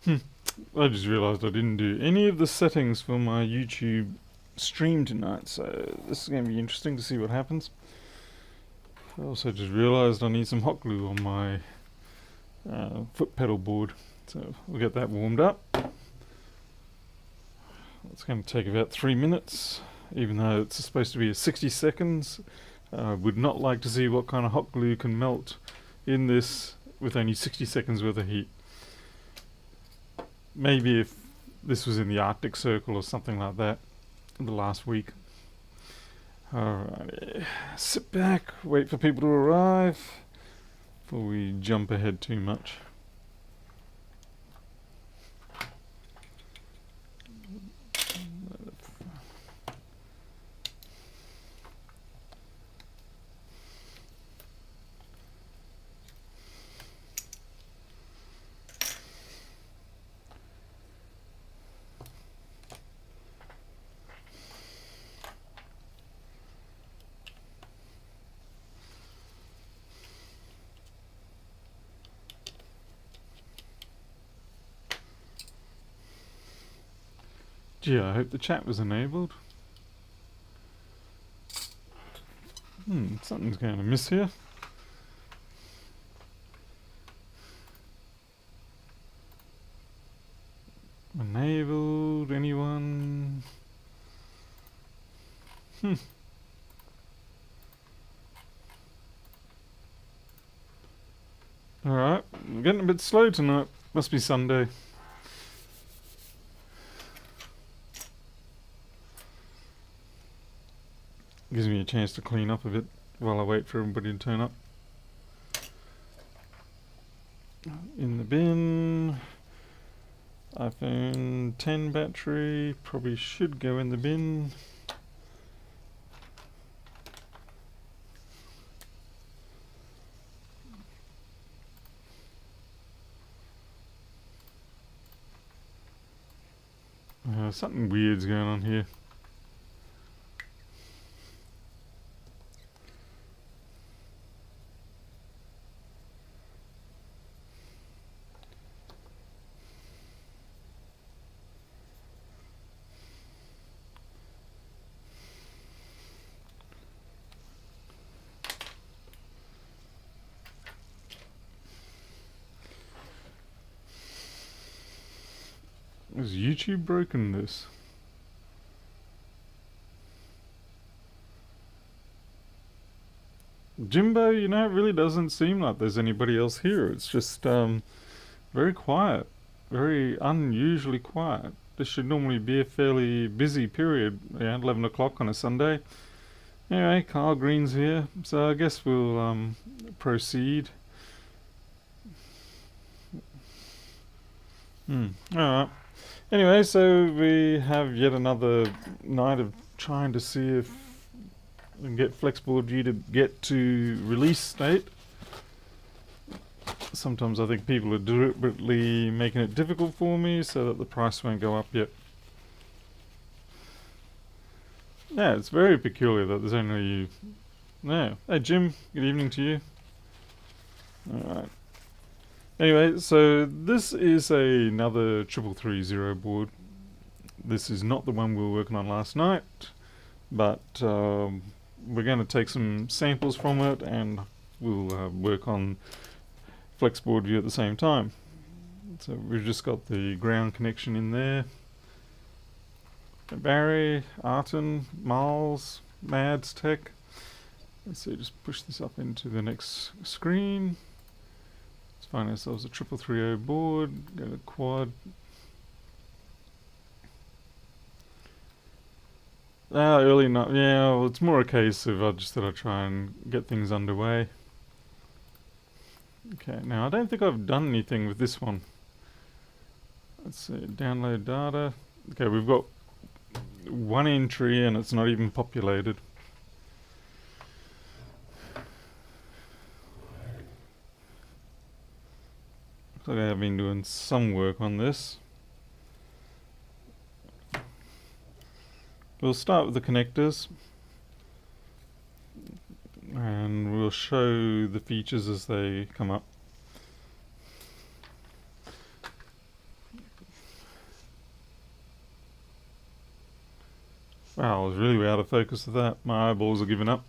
I just realised I didn't do any of the settings for my YouTube stream tonight, so this is going to be interesting to see what happens. I also just realised I need some hot glue on my foot pedal board, so we'll get that warmed up. It's going to take about 3 minutes, even though it's supposed to be 60 seconds. I would not like to see what kind of hot glue can melt in this with only 60 seconds worth of heat. Maybe if this was in the Arctic Circle or something like that the last week. Alrighty, sit back, wait for people to arrive before we jump ahead too much. Gee, I hope the chat was enabled. Something's going to miss here. Enabled, anyone? Alright, I'm getting a bit slow tonight. Must be Sunday. Gives me a chance to clean up a bit while I wait for everybody to turn up. In the bin. iPhone 10 battery probably should go in the bin. Something weird's going on here. Has YouTube broken this? Jimbo, you know, it really doesn't seem like there's anybody else here. It's just very quiet. Very unusually quiet. This should normally be a fairly busy period, 11 o'clock on a Sunday. Anyway, Carl Green's here, so I guess we'll proceed. Alright. Anyway, so we have yet another night of trying to see if we can get FlexBV to get to release state. Sometimes I think people are deliberately making it difficult for me so that the price won't go up yet. Yeah, it's very peculiar that there's only you. No. Hey Jim, good evening to you. Alright. Anyway, so this is another 3330 board. This is not the one we were working on last night, but we're going to take some samples from it and we'll work on FlexBV at the same time. So we've just got the ground connection in there. Barry, Arton, Miles, Mads Tech. Let's see, just push this up into the next screen. Let's find ourselves a 3330 board, go to quad. Early night, yeah, well, it's more a case of I just thought I'd try and get things underway. Okay, now I don't think I've done anything with this one. Let's see, download data. Okay, we've got one entry and it's not even populated. Looks like I have been doing some work on this. We'll start with the connectors and we'll show the features as they come up. Wow, I was really out of focus with that. My eyeballs are giving up.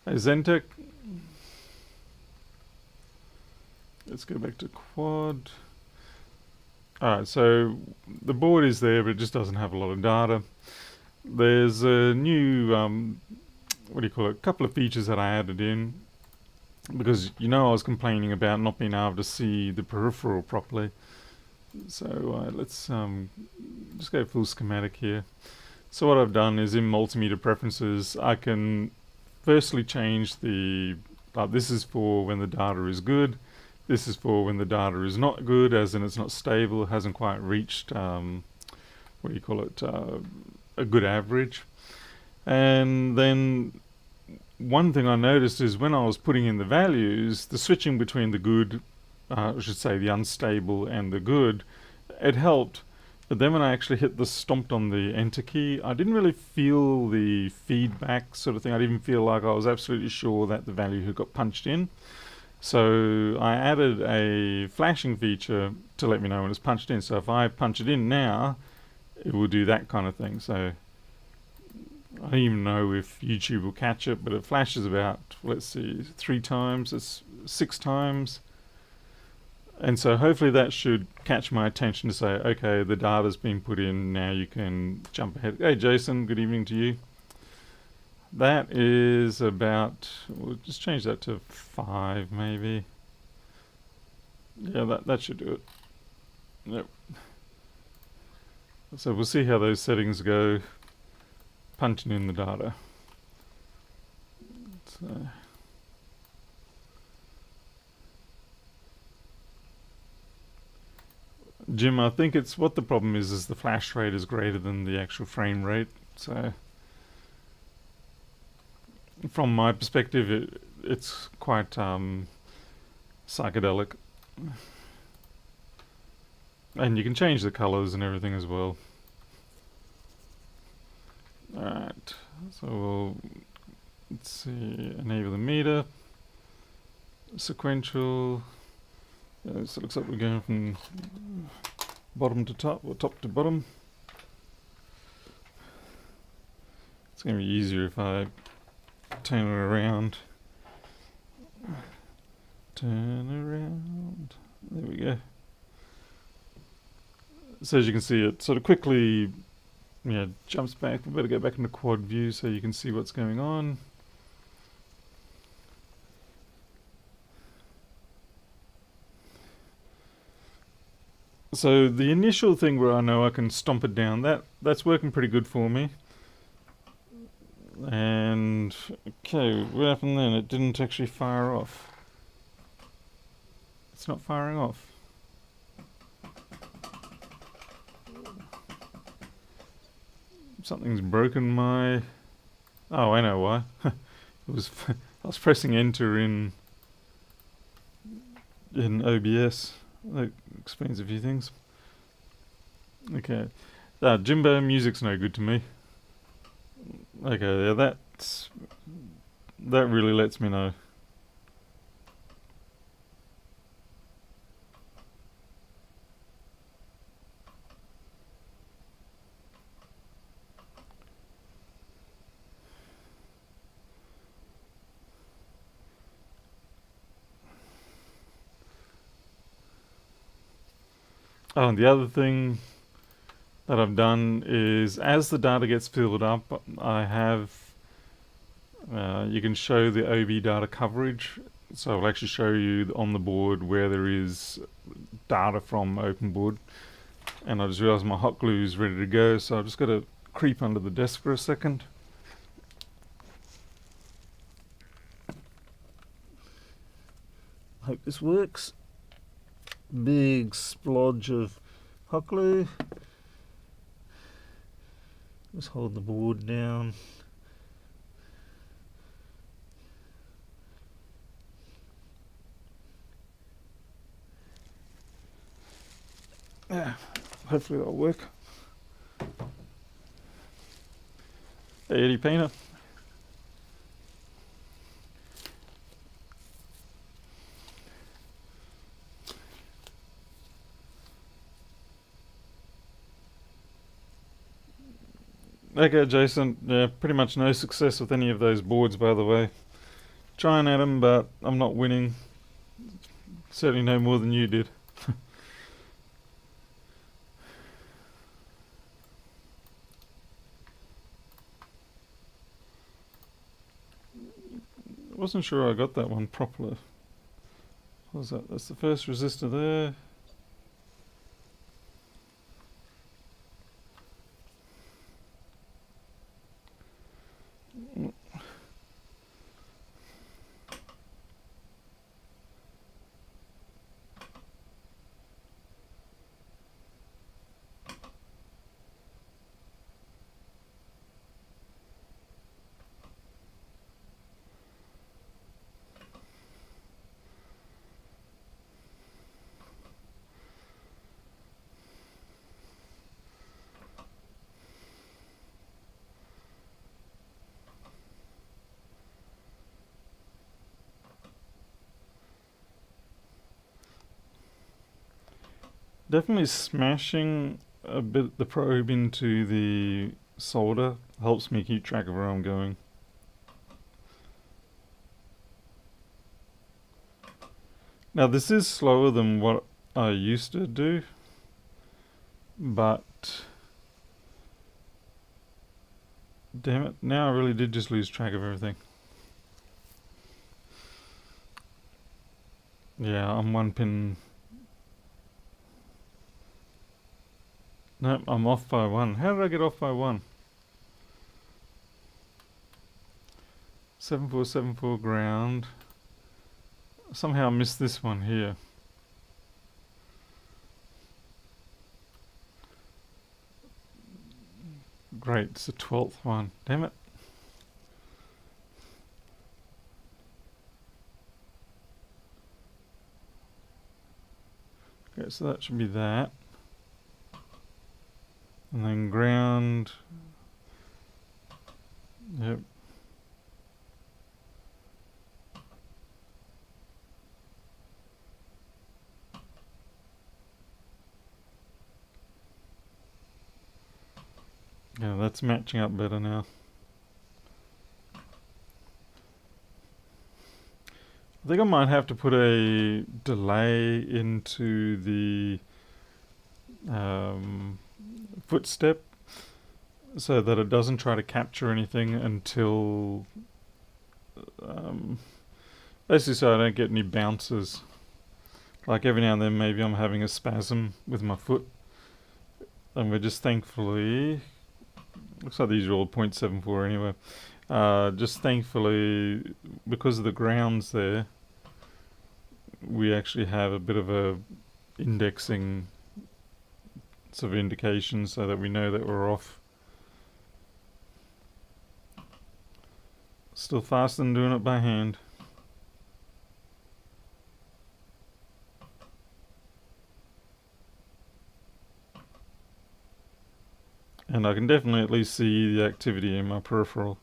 Hey, Zentech. Let's go back to quad. Alright, so the board is there, but it just doesn't have a lot of data. There's a new, what do you call it, a couple of features that I added in, because I was complaining about not being able to see the peripheral properly. So let's just go full schematic here. So what I've done is in multimeter preferences, I can firstly change the, this is for when the data is good, this is for when the data is not good, as in it's not stable, hasn't quite reached, what do you call it, a good average. And then one thing I noticed is when I was putting in the values, the switching between the good, I should say the unstable and the good, it helped. But then when I actually hit the stomped on the enter key, I didn't really feel the feedback sort of thing. I didn't feel like I was absolutely sure that the value had got punched in. So I added a flashing feature to let me know when it's punched in. So if I punch it in now, it will do that kind of thing. So I don't even know if YouTube will catch it, but it flashes about, let's see, 3 times, it's 6 times. And so hopefully that should catch my attention to say, okay, the data's been put in, now you can jump ahead. Hey Jason, good evening to you. That is about, we'll just change that to 5 maybe. Yeah, that should do it. Yep. So we'll see how those settings go, punching in the data. So Jim, I think it's what the problem is the flash rate is greater than the actual frame rate. So from my perspective, it's quite psychedelic. And you can change the colors and everything as well. Alright, so we'll, let's see, enable the meter, sequential. So it looks like we're going from bottom to top, or top to bottom. It's going to be easier if I turn it around. Turn around. There we go. So as you can see, it sort of quickly jumps back. We better go back into quad view so you can see what's going on. So the initial thing where I know I can stomp it down, that's working pretty good for me. And okay, what happened then? It didn't actually fire off. It's not firing off. Something's broken my... Oh, I know why. It was I was pressing enter in OBS. That explains a few things. Okay. Jimbo music's no good to me. Okay, yeah, that really lets me know. Oh, and the other thing that I've done is as the data gets filled up, I have, you can show the OB data coverage. So I'll actually show you on the board where there is data from OpenBoard. And I just realized my hot glue is ready to go, so I've just got to creep under the desk for a second. Hope this works. Big splodge of hot glue. Just hold the board down. Yeah, hopefully that'll work. Hey, Eddie Painter. Okay, Jason. Yeah, pretty much no success with any of those boards, by the way. Trying at them, but I'm not winning. Certainly no more than you did. I wasn't sure I got that one properly. What was that? That's the first resistor there. Definitely smashing a bit the probe into the solder helps me keep track of where I'm going. Now this is slower than what I used to do, but damn it, now I really did just lose track of everything. Yeah, I'm one pin. Nope, I'm off by one. How did I get off by one? 7474 ground. Somehow I missed this one here. Great, it's the 12th one. Damn it. Okay, so that should be that. And then ground. Yep. Yeah, that's matching up better now. I think I might have to put a delay into the footstep so that it doesn't try to capture anything until basically so I don't get any bounces. Like every now and then maybe I'm having a spasm with my foot, and we're just thankfully, looks like these are all 0.74 anyway, just thankfully because of the grounds there we actually have a bit of a indexing sort of indication so that we know that we're off. Still faster than doing it by hand. And I can definitely at least see the activity in my peripheral.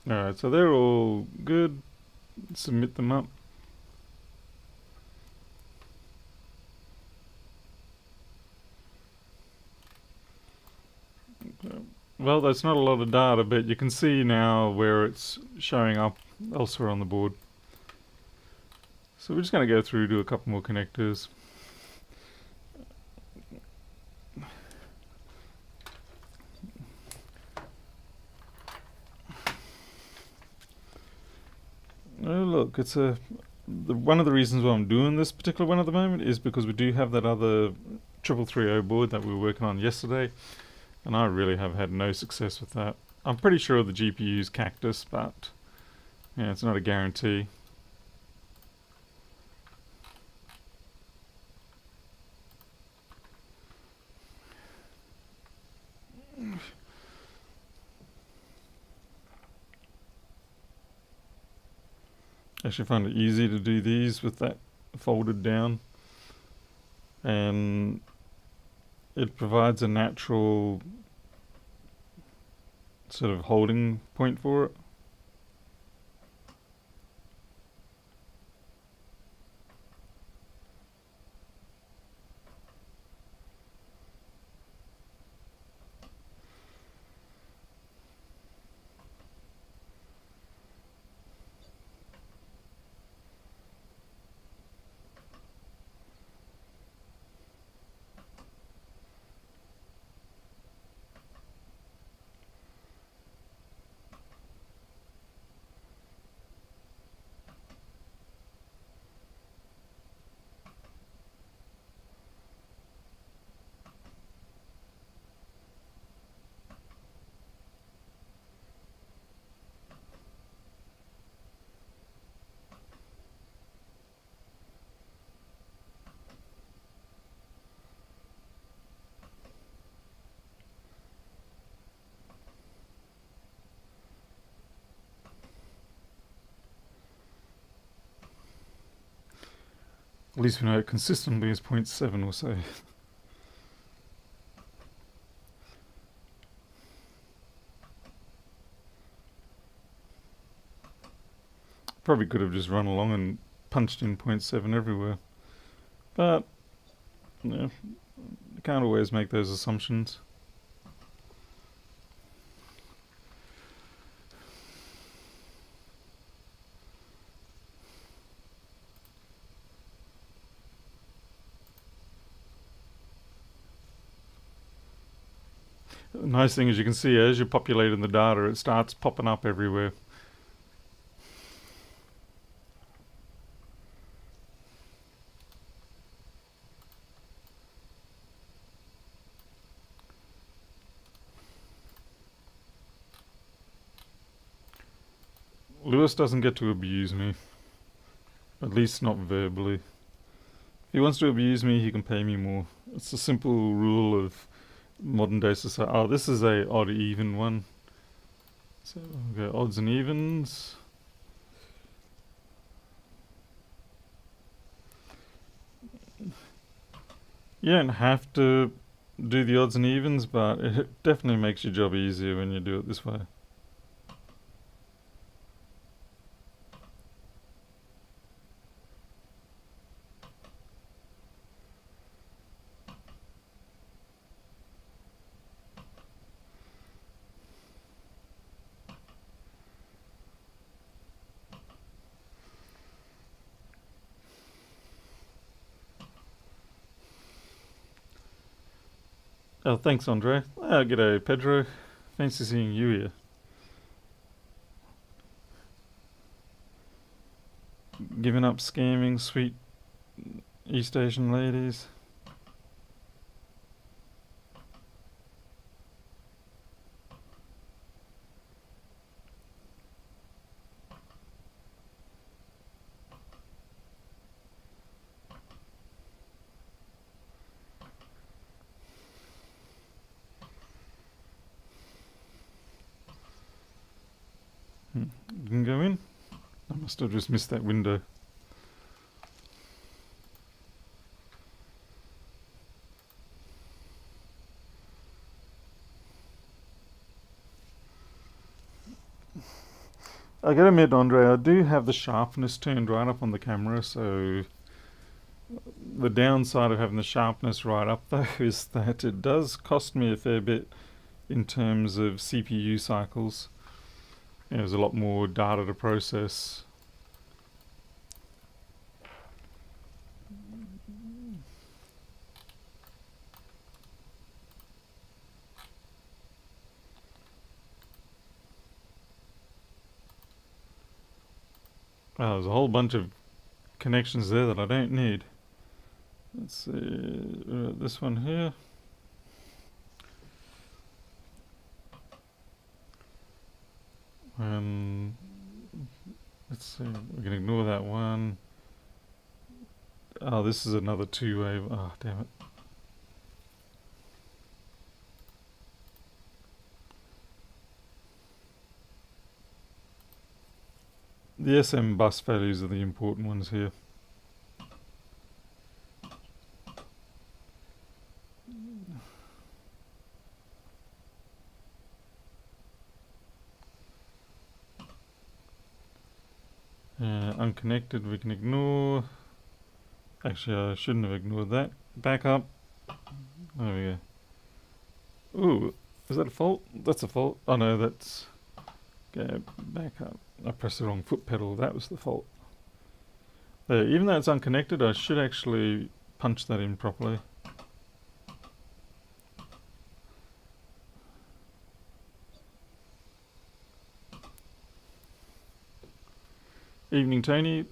Alright, so they're all good. Submit them up. Well, that's not a lot of data, but you can see now where it's showing up elsewhere on the board. So we're just going to go through, do a couple more connectors. Oh look, it's one of the reasons why I'm doing this particular one at the moment is because we do have that other 3330 board that we were working on yesterday, and I really have had no success with that. I'm pretty sure the GPU is Cactus, but yeah, it's not a guarantee. Actually find it easy to do these with that folded down, and it provides a natural sort of holding point for it. At least we know it consistently is 0.7 or so. Probably could have just run along and punched in 0.7 everywhere. But, you can't always make those assumptions. The nice thing is you can see as you're populating the data, it starts popping up everywhere. Lewis doesn't get to abuse me. At least not verbally. If he wants to abuse me, he can pay me more. It's a simple rule of modern day society. Oh, this is a odd even one. So we'll go odds and evens. You don't have to do the odds and evens, but it definitely makes your job easier when you do it this way. Oh, thanks, Andre. G'day, Pedro. Fancy seeing you here. Giving up scamming, sweet East Asian ladies. You can go in. I must have just missed that window. I gotta admit, Andre, I do have the sharpness turned right up on the camera, so the downside of having the sharpness right up though is that it does cost me a fair bit in terms of CPU cycles. There's a lot more data to process. Well, there's a whole bunch of connections there that I don't need. Let's see, this one here. Let's see, we can ignore that one. Oh, this is another two-way. Oh, damn it. The SM bus values are the important ones here. Unconnected we can ignore. Actually, I shouldn't have ignored that. Back up. There we go. Ooh, is that a fault? That's a fault. Oh no, that's... Okay, back up. I pressed the wrong foot pedal. That was the fault. There, even though it's unconnected, I should actually punch that in properly. Evening, Tony.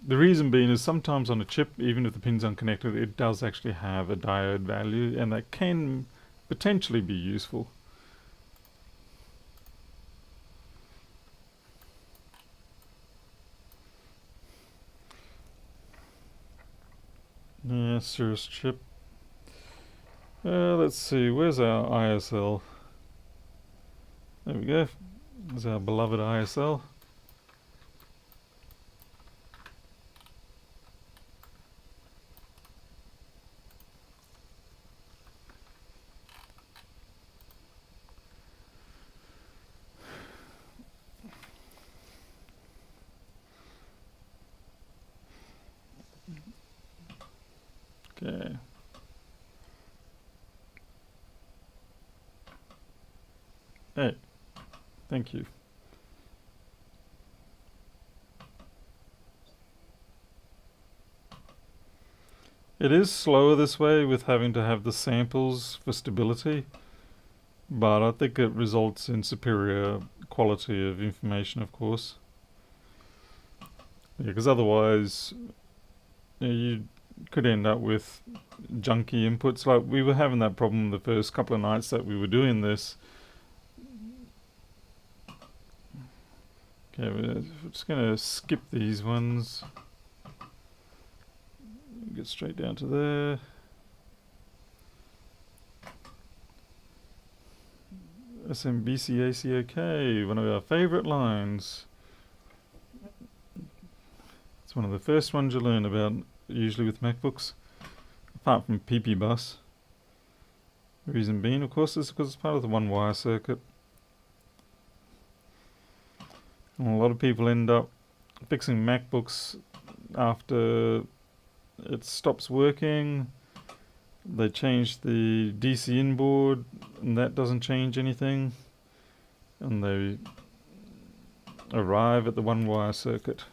The reason being is sometimes on a chip, even if the pin's unconnected, it does actually have a diode value, and that can potentially be useful. Yeah, Cirrus chip. Let's see, where's our ISL? There we go. There's our beloved ISL. Okay. Hey, thank you. It is slower this way with having to have the samples for stability, but I think it results in superior quality of information, of course. Yeah, because otherwise you could end up with junky inputs. Like we were having that problem the first couple of nights that we were doing this. Okay, we're just going to skip these ones. Get straight down to there. SMBCACOK, one of our favourite lines. It's one of the first ones you learn about, usually with MacBooks, apart from PP bus. The reason being, of course, is because it's part of the one wire circuit. And a lot of people end up fixing MacBooks after it stops working. They change the DC in board, and that doesn't change anything. And they arrive at the one wire circuit.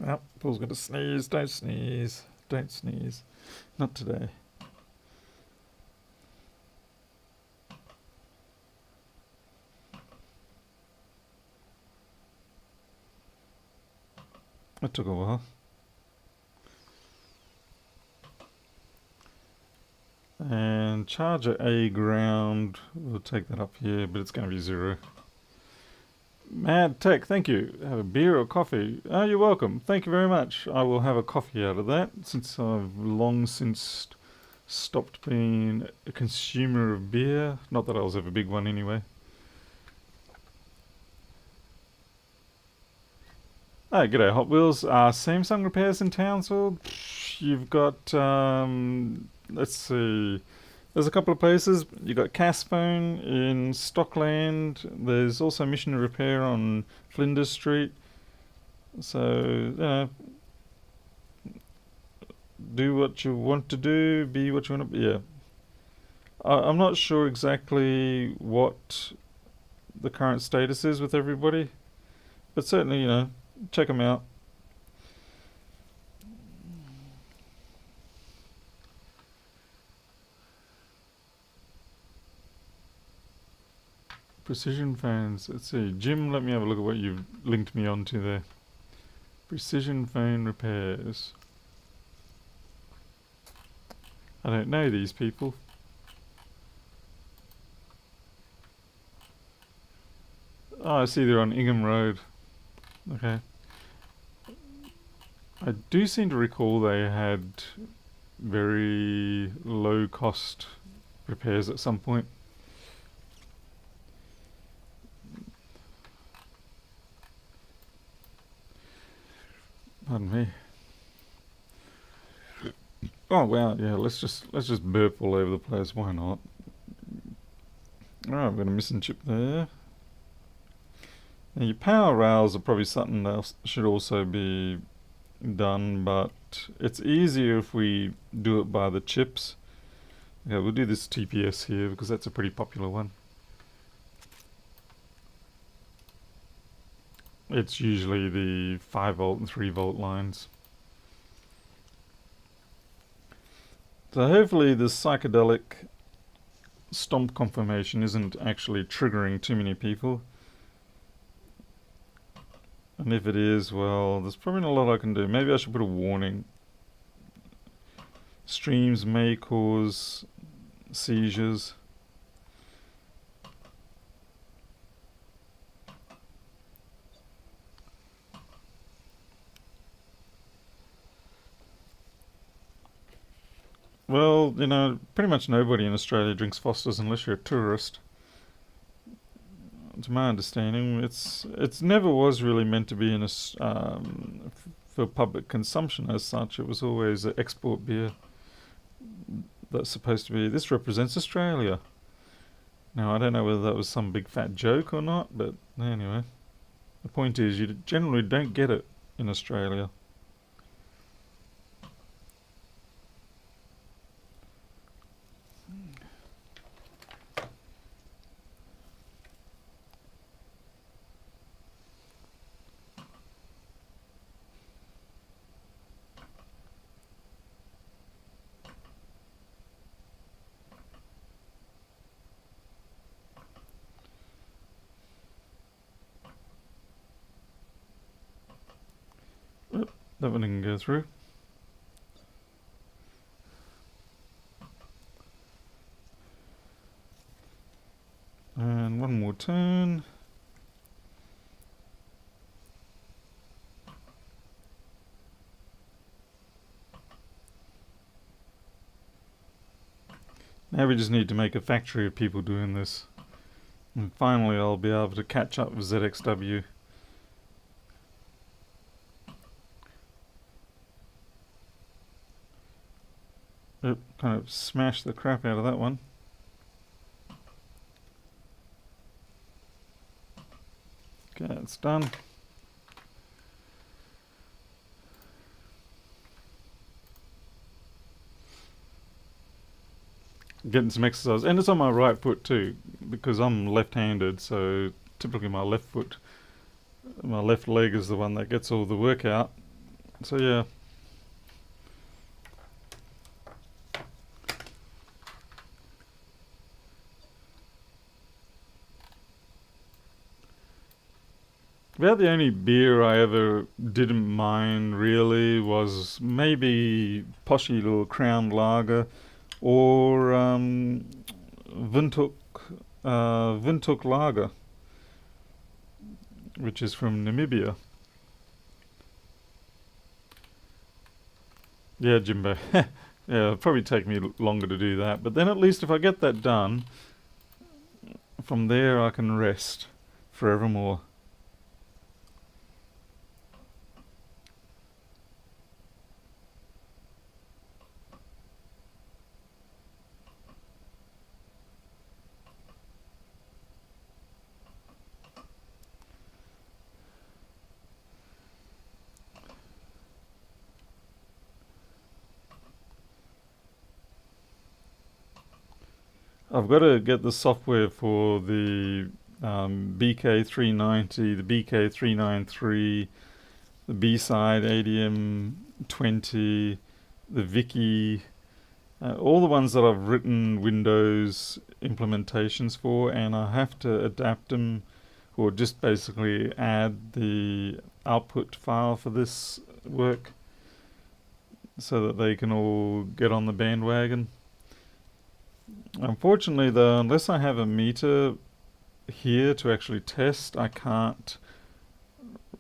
Oh, Paul's going to sneeze. Don't sneeze. Don't sneeze. Not today. It took a while. And charger A ground, we'll take that up here, but it's going to be 0. Mad Tech, thank you. Have a beer or coffee? Oh, you're welcome. Thank you very much. I will have a coffee out of that, since I've long since stopped being a consumer of beer. Not that I was ever a big one anyway. Oh, g'day Hot Wheels. Samsung repairs in Townsville? You've got, let's see, there's a couple of places. You've got Casphone in Stockland. There's also Mission Repair on Flinders Street. So, do what you want to do, be what you want to be. Yeah. I'm not sure exactly what the current status is with everybody, but certainly, check them out. Precision phones. Let's see. Jim, let me have a look at what you've linked me onto there. Precision phone repairs. I don't know these people. Oh, I see they're on Ingham Road. Okay. I do seem to recall they had very low cost repairs at some point. Pardon me. Oh wow, yeah, let's just burp all over the place, why not? Alright, I've got a missing chip there. Now your power rails are probably something that should also be done, but it's easier if we do it by the chips. Yeah, we'll do this TPS here because that's a pretty popular one. It's usually the 5 volt and 3 volt lines. So hopefully this psychedelic stomp confirmation isn't actually triggering too many people. And if it is, well, there's probably not a lot I can do. Maybe I should put a warning. Streams may cause seizures. Well, you know, pretty much nobody in Australia drinks Foster's unless you're a tourist. To my understanding, it's never was really meant to be for public consumption as such. It was always an export beer that's supposed to be. This represents Australia. Now I don't know whether that was some big fat joke or not, but anyway, the point is you generally don't get it in Australia. That one didn't go through. And one more turn. Now we just need to make a factory of people doing this. And finally I'll be able to catch up with ZXW. Oop, kind of smashed the crap out of that one. Okay, it's done. Getting some exercise, and it's on my right foot too, because I'm left-handed, so typically my left leg is the one that gets all the workout. So yeah. About the only beer I ever didn't mind really was maybe poshy little Crown Lager or Windhoek Lager, which is from Namibia. Yeah, Jimbo. Yeah, it'll probably take me longer to do that, but then at least if I get that done, from there I can rest forevermore. I've got to get the software for the BK390, the BK393, the B-side ADM20, the Vicky, all the ones that I've written Windows implementations for, and I have to adapt them or just basically add the output file for this work so that they can all get on the bandwagon. Unfortunately though, unless I have a meter here to actually test, I can't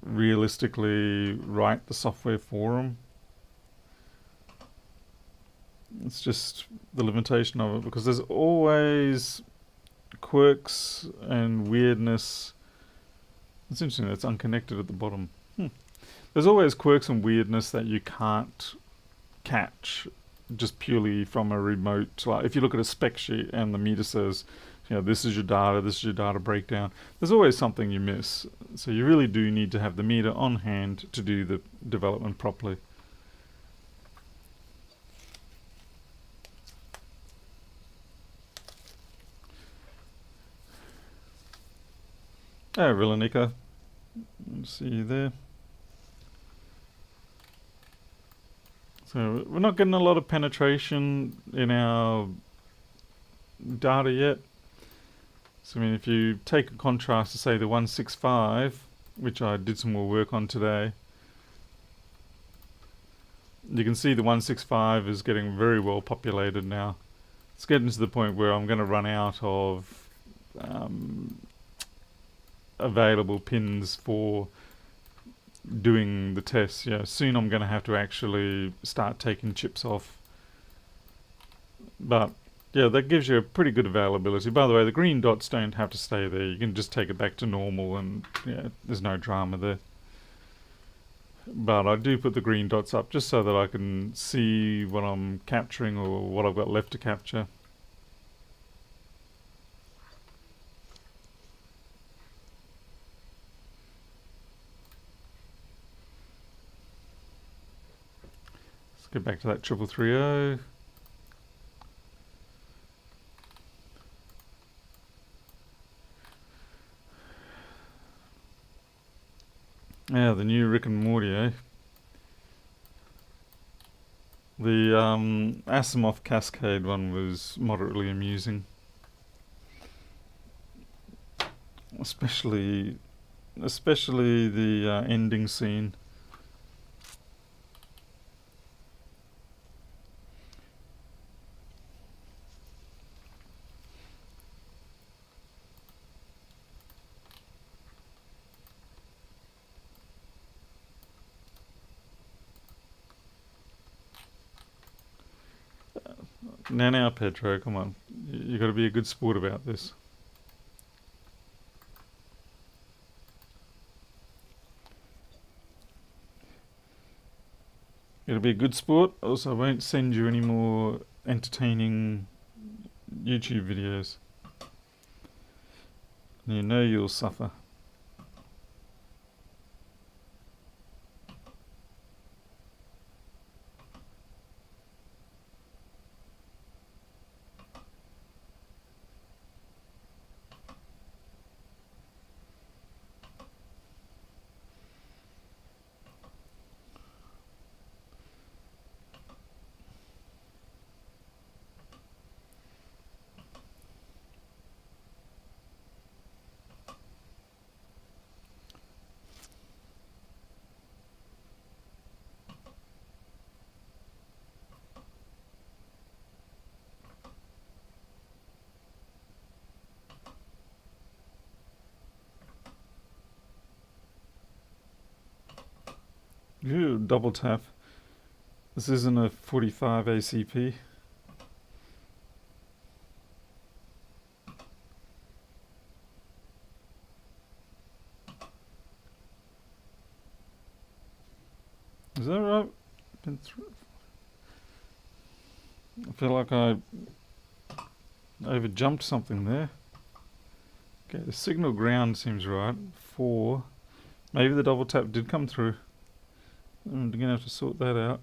realistically write the software for them. It's just the limitation of it, because there's always quirks and weirdness. It's interesting that it's unconnected at the bottom. There's always quirks and weirdness that you can't catch just purely from a remote. Like if you look at a spec sheet and the meter says, this is your data, this is your data breakdown, there's always something you miss. So you really do need to have the meter on hand to do the development properly. Oh, Rillanica. See you there. So we're not getting a lot of penetration in our data yet. So I mean, if you take a contrast to say the 165, which I did some more work on today, you can see the 165 is getting very well populated now. It's getting to the point where I'm going to run out of available pins for doing the tests. Soon I'm going to have to actually start taking chips off. But yeah, that gives you a pretty good availability. By the way, the green dots don't have to stay there. You can just take it back to normal and there's no drama there. But I do put the green dots up just so that I can see what I'm capturing or what I've got left to capture. Let's get back to that 3330. Yeah, the new Rick and Morty, eh? The Asimov Cascade one was moderately amusing. Especially the ending scene. Now, Pedro, come on. You got to be a good sport about this. You got to be a good sport. Also, I won't send you any more entertaining YouTube videos. You know you'll suffer. Ew, double tap. This isn't a 45 ACP. Is that right? Been through. I feel like I over jumped something there. Okay, the signal ground seems right. 4. Maybe the double tap did come through. I'm gonna have to sort that out.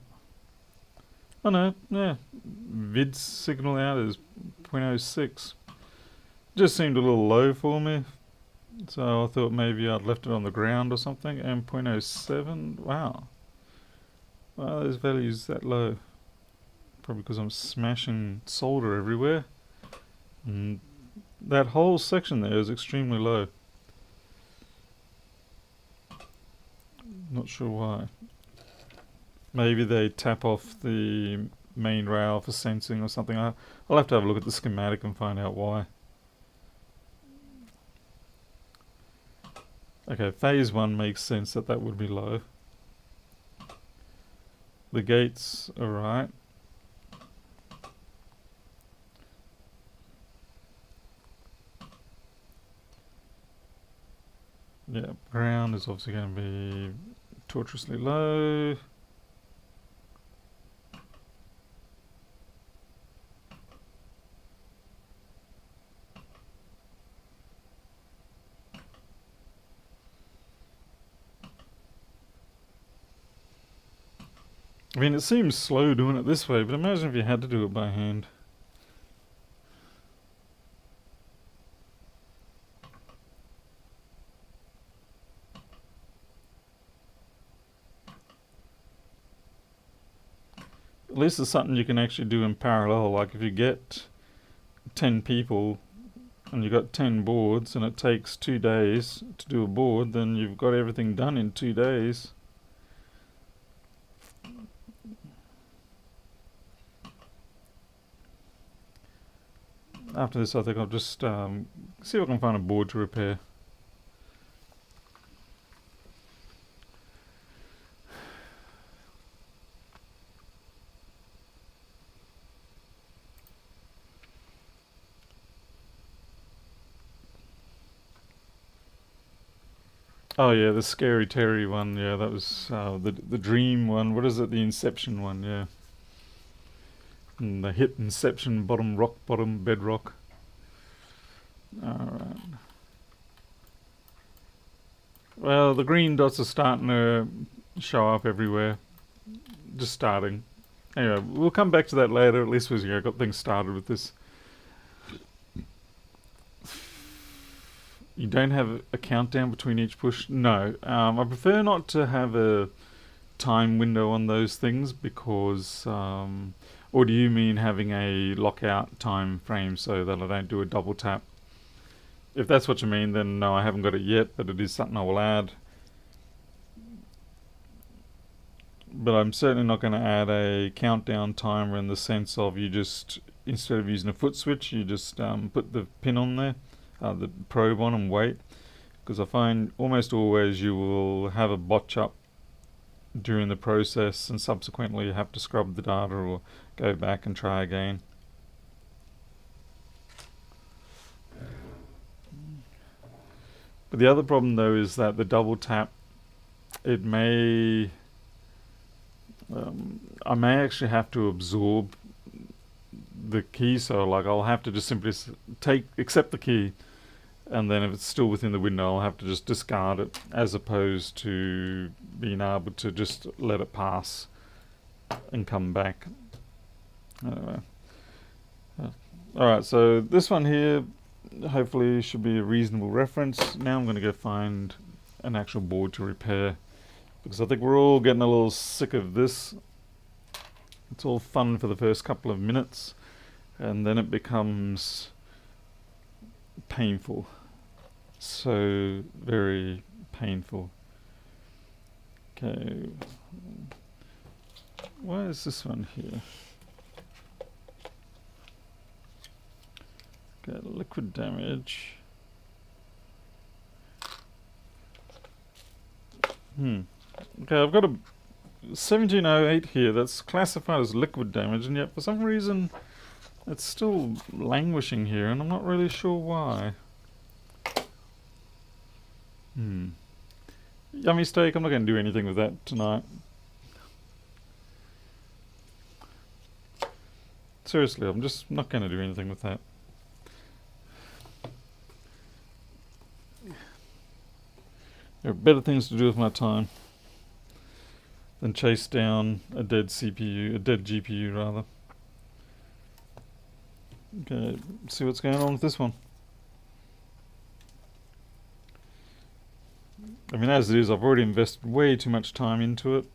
Oh no, yeah. Vid signal out is 0.06. Just seemed a little low for me. So I thought maybe I'd left it on the ground or something. And 0.07, wow. Wow, those values that low. Probably because I'm smashing solder everywhere. And that whole section there is extremely low. Not sure why. Maybe they tap off the main rail for sensing or something. I'll have to have a look at the schematic and find out why. Okay, phase 1 makes sense that would be low. The gates are right. Yeah, ground is obviously going to be tortuously low. I mean, it seems slow doing it this way, but imagine if you had to do it by hand. At least it's something you can actually do in parallel. Like if you get 10 people and you've got 10 boards and it takes 2 days to do a board, then you've got everything done in 2 days. After this, I think I'll just see if I can find a board to repair. Oh yeah, the Scary Terry one. Yeah, that was the Dream one. What is it? The Inception one. Yeah. And the hit Inception bottom rock bottom bedrock. Alright. Well, the green dots are starting to show up everywhere. Just starting. Anyway, we'll come back to that later. At least we got things started with this. You don't have a countdown between each push? No. I prefer not to have a time window on those things because... or do you mean having a lockout time frame so that I don't do a double tap? If that's what you mean, then no, I haven't got it yet, but it is something I will add. But I'm certainly not going to add a countdown timer in the sense of you just, instead of using a foot switch, you just put the pin on there, the probe on and wait. Because I find almost always you will have a botch up during the process and subsequently you have to scrub the data or go back and try again. But the other problem though is that the double tap, it may... I may actually have to absorb the key, so like I'll have to just simply accept the key, and then if it's still within the window I'll have to just discard it, as opposed to being able to just let it pass and come back. Alright, so this one here hopefully should be a reasonable reference. Now I'm going to go find an actual board to repair, because I think we're all getting a little sick of this. It's all fun for the first couple of minutes, and then it becomes painful. So very painful. Okay. Why is this one here? Okay, liquid damage. Okay, I've got a 1708 here that's classified as liquid damage, and yet for some reason it's still languishing here, and I'm not really sure why. Yummy steak, I'm not going to do anything with that tonight. Seriously, I'm just not going to do anything with that. There are better things to do with my time than chase down a dead CPU, a dead GPU rather. Okay, see what's going on with this one. I mean, as it is, I've already invested way too much time into it.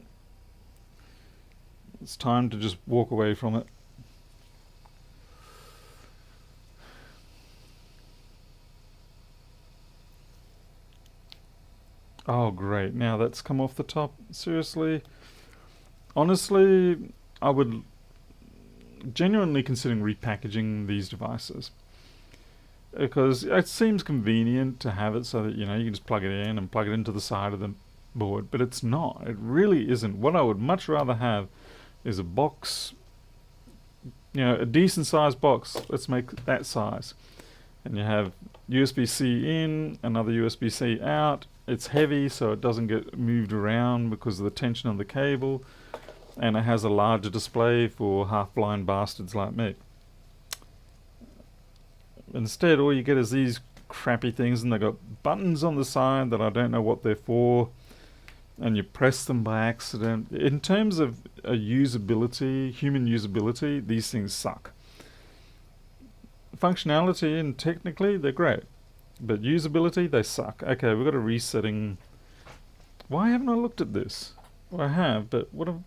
It's time to just walk away from it. Oh great, now that's come off the top. Seriously? Honestly, I would genuinely considering repackaging these devices, because it seems convenient to have it so that you can just plug it in and plug it into the side of the board, but it's not. It really isn't. What I would much rather have is a box, a decent sized box. Let's make that size. And you have USB-C in, another USB-C out, it's heavy, so it doesn't get moved around because of the tension of the cable, and it has a larger display for half-blind bastards like me. Instead, all you get is these crappy things, and they've got buttons on the side that I don't know what they're for, and you press them by accident. In terms of usability, human usability, these things suck. Functionality and technically, they're great. But usability, they suck. Okay, we've got a resetting. Why haven't I looked at this? Well, I have, but what have...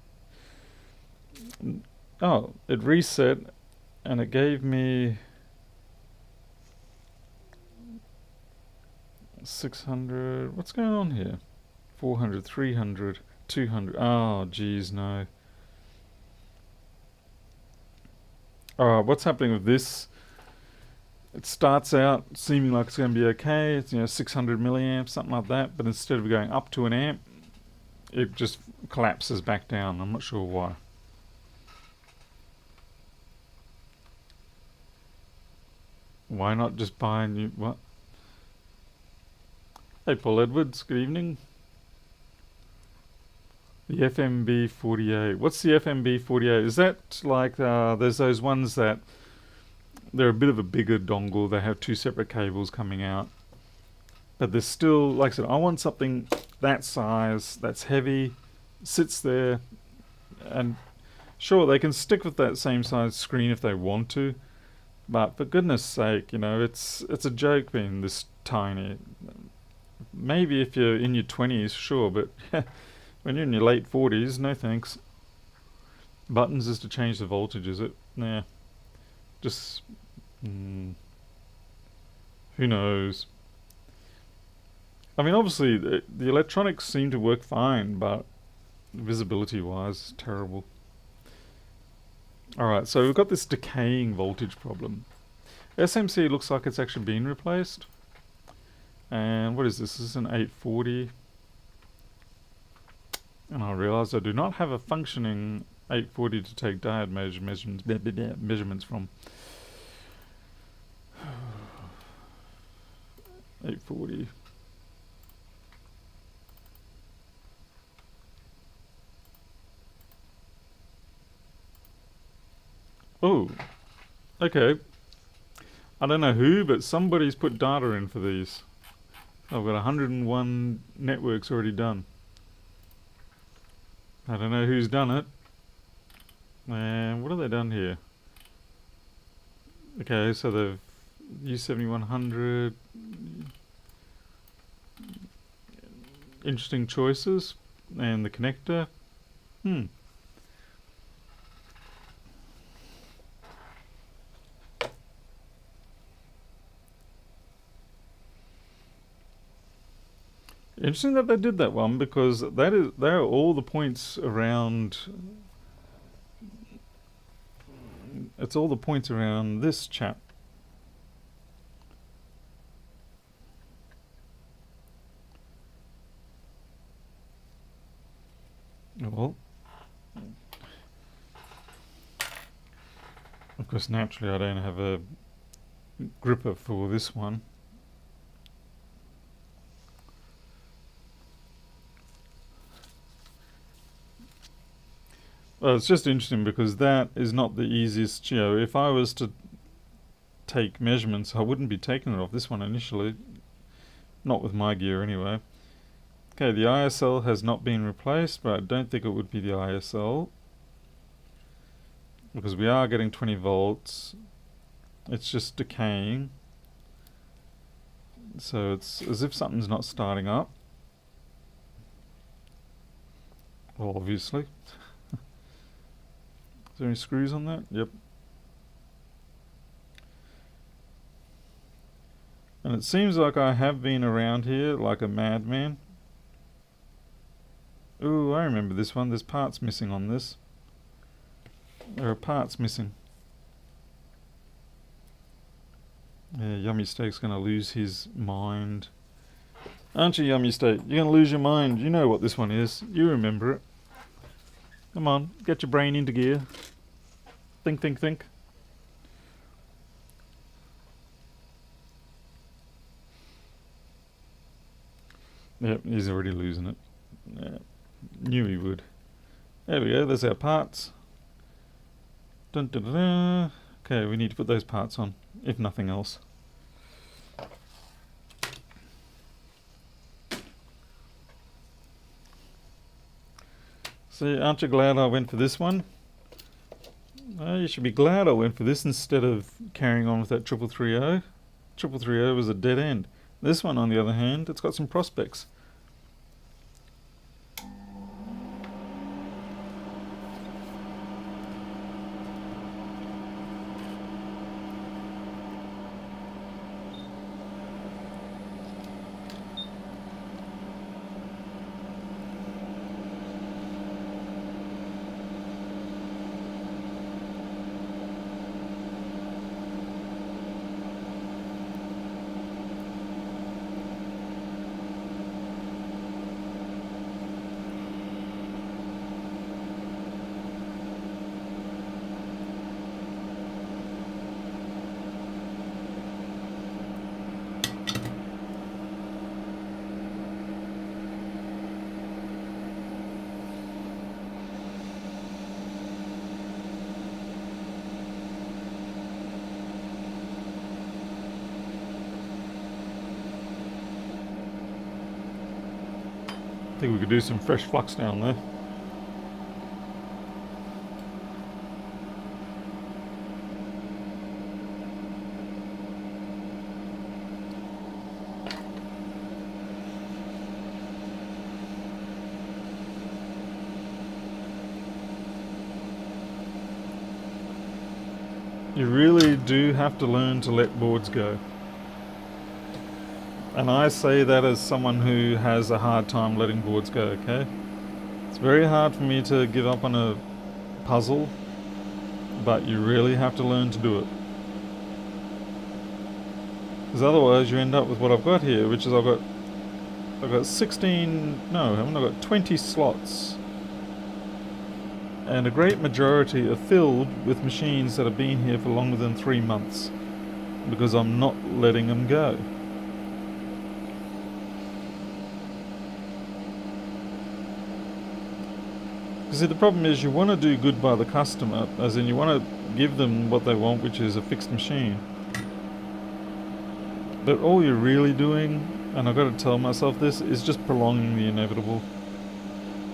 Oh, it reset, and it gave me 600. What's going on here? 400, 300, 200. Oh, geez, no. Alright, what's happening with this? It starts out seeming like it's going to be okay. It's 600 milliamps, something like that. But instead of going up to an amp, it just collapses back down. I'm not sure why. Why not just buy a new... What? Hey, Paul Edwards. Good evening. The FMB 48. What's the FMB 48? Is that like there's those ones that they're a bit of a bigger dongle. They have two separate cables coming out, but there's still, like I said, I want something that size, that's heavy, sits there, and sure they can stick with that same size screen if they want to, but for goodness sake, it's a joke being this tiny. Maybe if you're in your 20s, sure, but when you're in your late 40s, no thanks. Buttons is to change the voltage, is it? Nah. Just... who knows? I mean, obviously, the electronics seem to work fine, but visibility-wise, terrible. Alright, so we've got this decaying voltage problem. SMC looks like it's actually been replaced. And what is this? This is an 840. And I realised I do not have a functioning 840 to take diode measurements from. 840. Oh, okay. I don't know who, but somebody's put data in for these. I've got 101 networks already done. I don't know who's done it. And what have they done here? Okay, so they've U7100. Interesting choices. And the connector. Interesting that they did that one, because there are all the points around. It's all the points around this chap. Well, of course, naturally I don't have a gripper for this one. Well, it's just interesting because that is not the easiest. If I was to take measurements, I wouldn't be taking it off this one initially. Not with my gear anyway. Okay, the ISL has not been replaced, but I don't think it would be the ISL, because we are getting 20 volts. It's just decaying. So it's as if something's not starting up. Well, obviously. Is there any screws on that? Yep. And it seems like I have been around here like a madman. Ooh, I remember this one. There's parts missing on this. There are parts missing. Yeah, Yummy Steak's gonna lose his mind. Aren't you, Yummy Steak? You're gonna lose your mind. You know what this one is. You remember it. Come on, get your brain into gear. Think, think, think. Yep, he's already losing it. Yeah, knew he would. There we go, there's our parts. Dun, dun, dun, dun. Okay, we need to put those parts on, if nothing else. See, aren't you glad I went for this one? You should be glad I went for this instead of carrying on with that 3330. 3330 was a dead end. This one, on the other hand, it's got some prospects. I think we could do some fresh flux down there. You really do have to learn to let boards go. And I say that as someone who has a hard time letting boards go, okay? It's very hard for me to give up on a puzzle, but you really have to learn to do it. Because otherwise you end up with what I've got here, which is I've got 16, no, I haven't, I've got 20 slots. And a great majority are filled with machines that have been here for longer than 3 months, because I'm not letting them go. See, the problem is you want to do good by the customer, as in you want to give them what they want, which is a fixed machine. But all you're really doing, and I've got to tell myself this, is just prolonging the inevitable.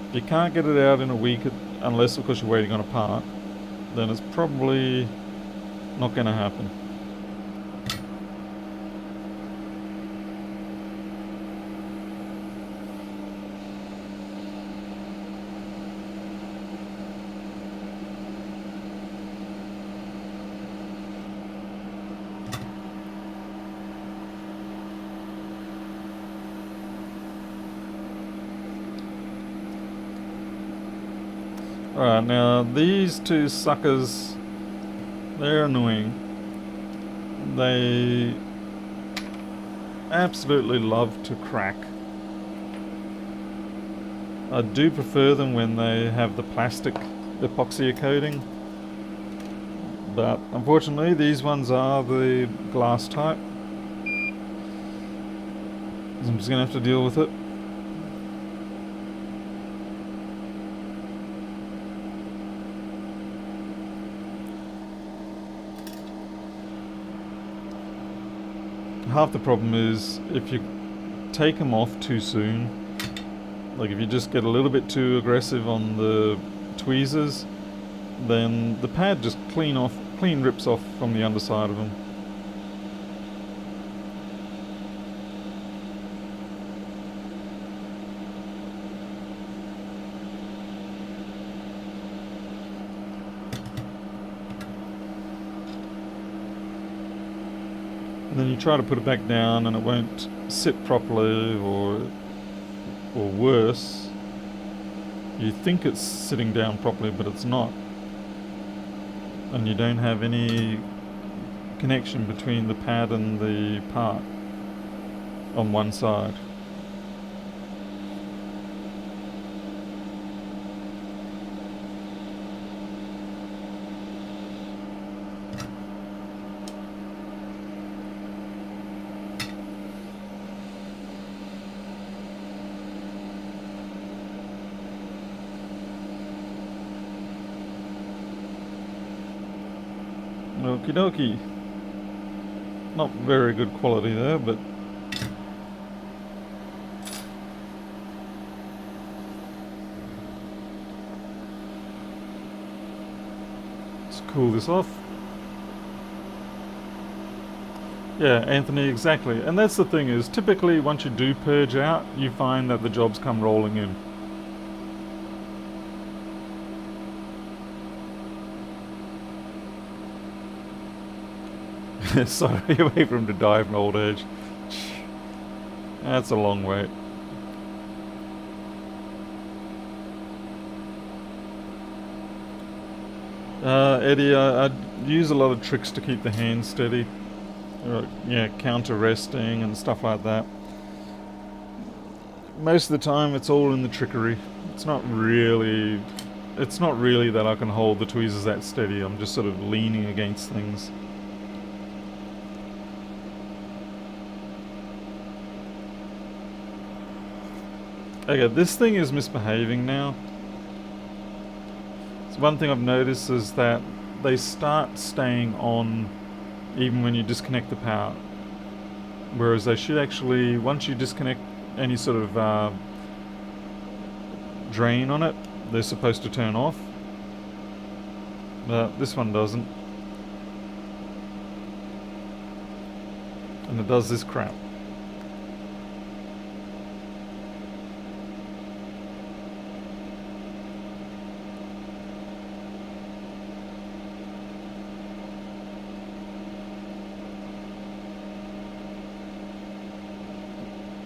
If you can't get it out in a week, unless of course you're waiting on a part, then it's probably not going to happen. Alright, now these two suckers, they're annoying. They absolutely love to crack. I do prefer them when they have the plastic epoxy coating, but unfortunately these ones are the glass type. So I'm just going to have to deal with it. Half the problem is if you take them off too soon, like if you just get a little bit too aggressive on the tweezers, then the pad just clean rips off from the underside of them. And then you try to put it back down and it won't sit properly, or worse, you think it's sitting down properly but it's not. And you don't have any connection between the pad and the part on one side. Okie dokie. Not very good quality there, but let's cool this off. Yeah, Anthony, exactly. And that's the thing is, typically once you do purge out, you find that the jobs come rolling in. Sorry, wait for him to die from old age. That's a long wait. Eddie, I use a lot of tricks to keep the hand steady. Yeah, counter resting and stuff like that. Most of the time it's all in the trickery. It's not really that I can hold the tweezers that steady. I'm just sort of leaning against things. Okay, this thing is misbehaving now. So one thing I've noticed is that they start staying on even when you disconnect the power. Whereas they should actually, once you disconnect any sort of drain on it, they're supposed to turn off. But this one doesn't. And it does this crap.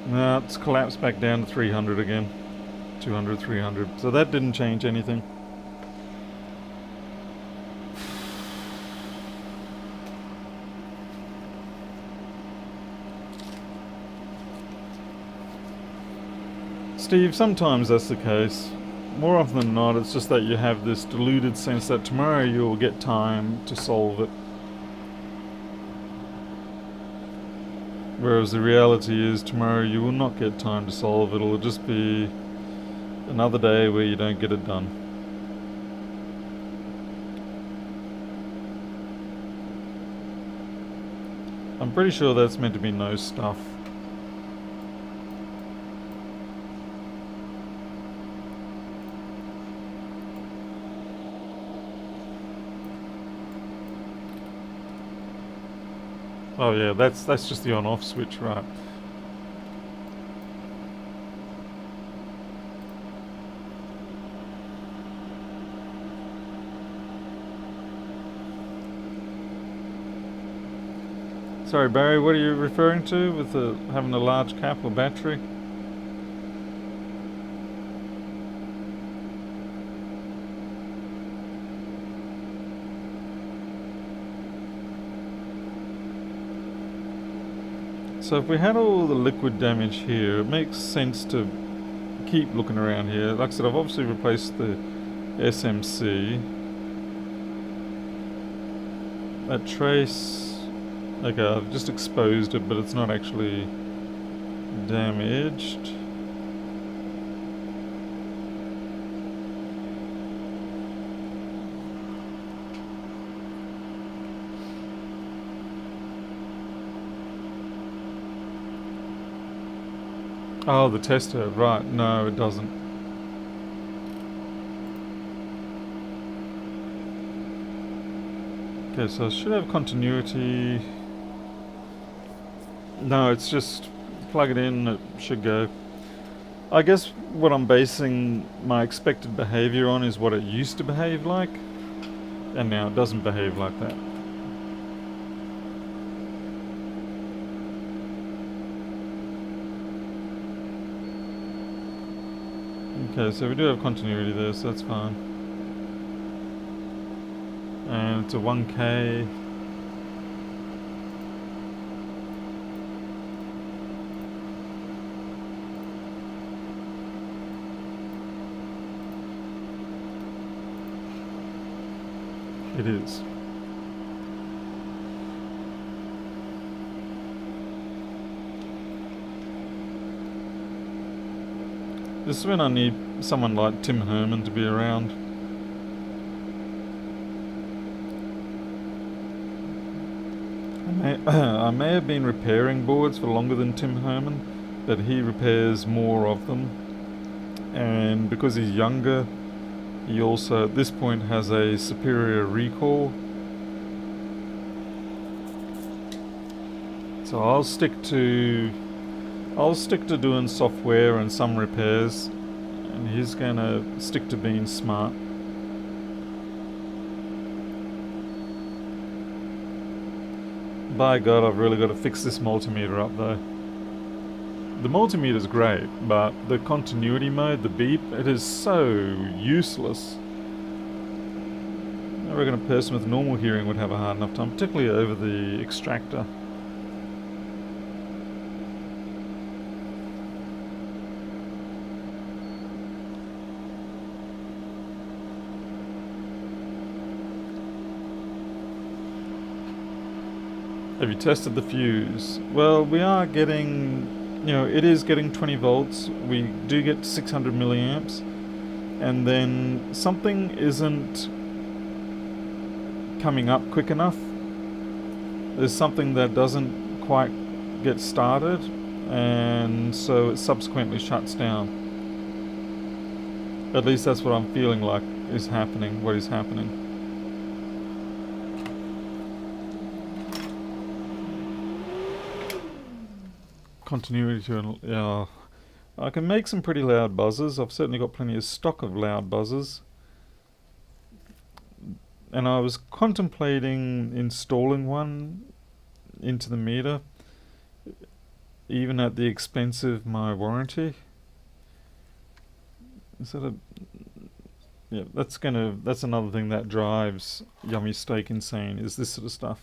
Now it's collapsed back down to 300 again. 200, 300. So that didn't change anything. Steve, sometimes that's the case. More often than not, it's just that you have this deluded sense that tomorrow you'll get time to solve it. Whereas the reality is tomorrow you will not get time to solve it. It'll just be another day where you don't get it done. I'm pretty sure that's meant to be no stuff. Oh yeah, that's just the on-off switch, right? Sorry, Barry, what are you referring to with having a large cap or battery? So if we had all the liquid damage here, it makes sense to keep looking around here. Like I said, I've obviously replaced the SMC. That trace, okay, I've just exposed it, but it's not actually damaged. Oh, the tester, right, no it doesn't. Okay, so I should have continuity. No, it's just plug it in, it should go. I guess what I'm basing my expected behavior on is what it used to behave like, and now it doesn't behave like that. Okay, so we do have continuity there, so that's fine. And it's a 1K. It is. This is when I need someone like Tim Herman to be around. I may have been repairing boards for longer than Tim Herman, but he repairs more of them. And because he's younger, he also at this point has a superior recall. So I'll stick to doing software and some repairs, and he's gonna stick to being smart. By God, I've really got to fix this multimeter up though. The multimeter's great, but the continuity mode, the beep, it is so useless. I reckon a person with normal hearing would have a hard enough time, particularly over the extractor. Have you tested the fuse? Well, we are getting, it is getting 20 volts. We do get 600 milliamps. And then something isn't coming up quick enough. There's something that doesn't quite get started, and so it subsequently shuts down. At least that's what I'm feeling like is happening, what is happening. Continuity to, yeah. I can make some pretty loud buzzers. I've certainly got plenty of stock of loud buzzers. And I was contemplating installing one into the meter, even at the expense of my warranty. Instead of, yeah, that's another thing that drives Yummy Steak insane, is this sort of stuff.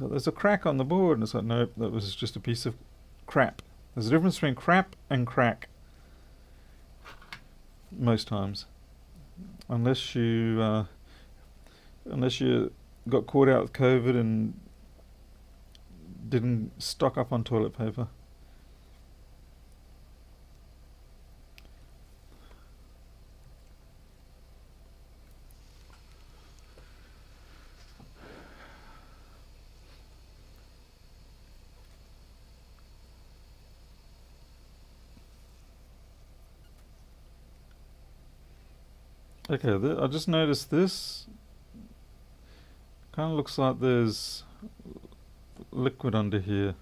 So there's a crack on the board, and it's like, nope, that was just a piece of crap. There's a difference between crap and crack. Most times. Unless you got caught out with COVID and didn't stock up on toilet paper. Okay, I just noticed this. Kind of looks like there's liquid under here.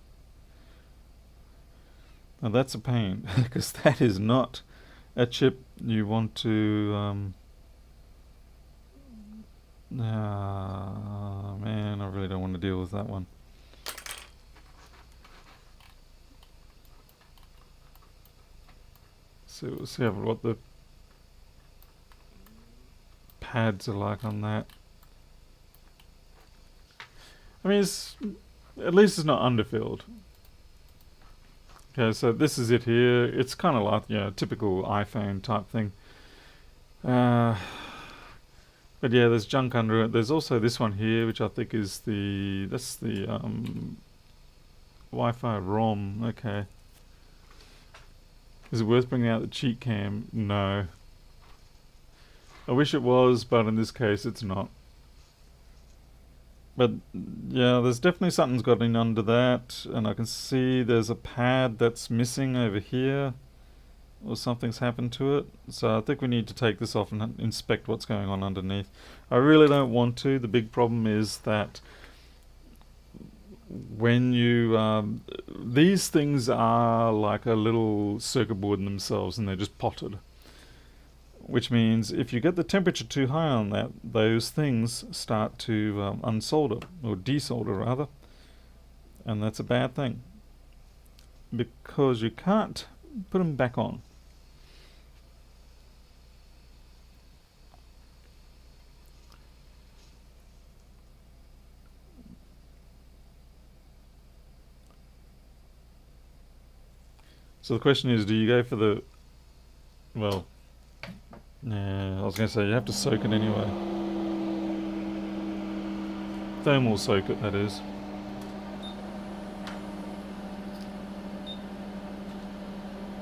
Now that's a pain, because that is not a chip you want to... man, I really don't want to deal with that one. So we'll see what the pads are like on that. I mean, at least it's not underfilled. Okay, so this is it here. It's kind of like, typical iPhone type thing. But yeah, there's junk under it. There's also this one here, which I think is that's the Wi-Fi ROM. Okay. Is it worth bringing out the cheat cam? No. I wish it was, but in this case it's not. But yeah, there's definitely something's got in under that, and I can see there's a pad that's missing over here, or something's happened to it. So I think we need to take this off and inspect what's going on underneath. I really don't want to. The big problem is that when you these things are like a little circuit board in themselves, and they're just potted. Which means if you get the temperature too high on that, those things start to unsolder, or desolder rather, and that's a bad thing, because you can't put them back on. So the question is, do you go for the, well, yeah, I was going to say, you have to soak it anyway. Thermal soak it, that is.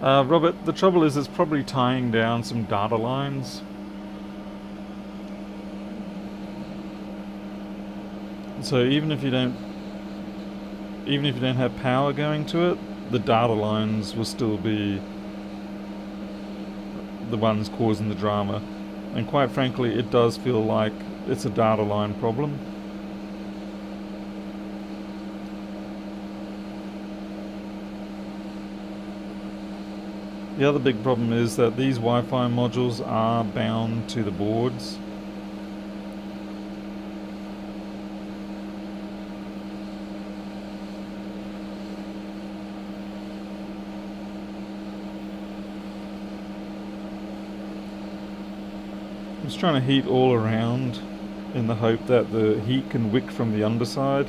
Robert, the trouble is it's probably tying down some data lines. So even if you don't have power going to it, the data lines will still be the ones causing the drama. And quite frankly, it does feel like it's a data line problem. The other big problem is that these Wi-Fi modules are bound to the boards. I'm just trying to heat all around in the hope that the heat can wick from the underside.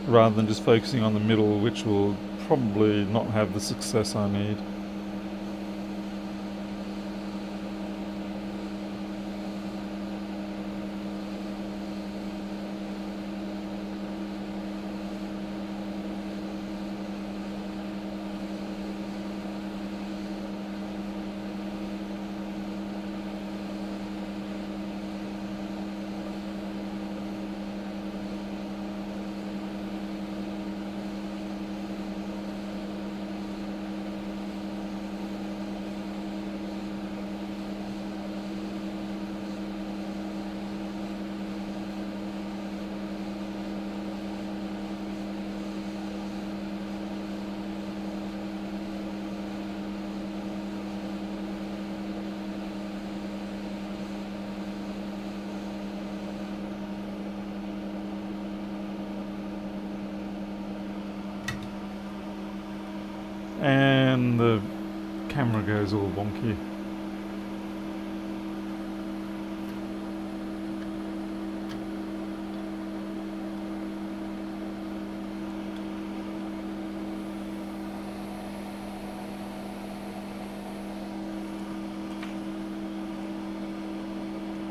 Rather than just focusing on the middle, which will probably not have the success I need. And the camera goes all wonky.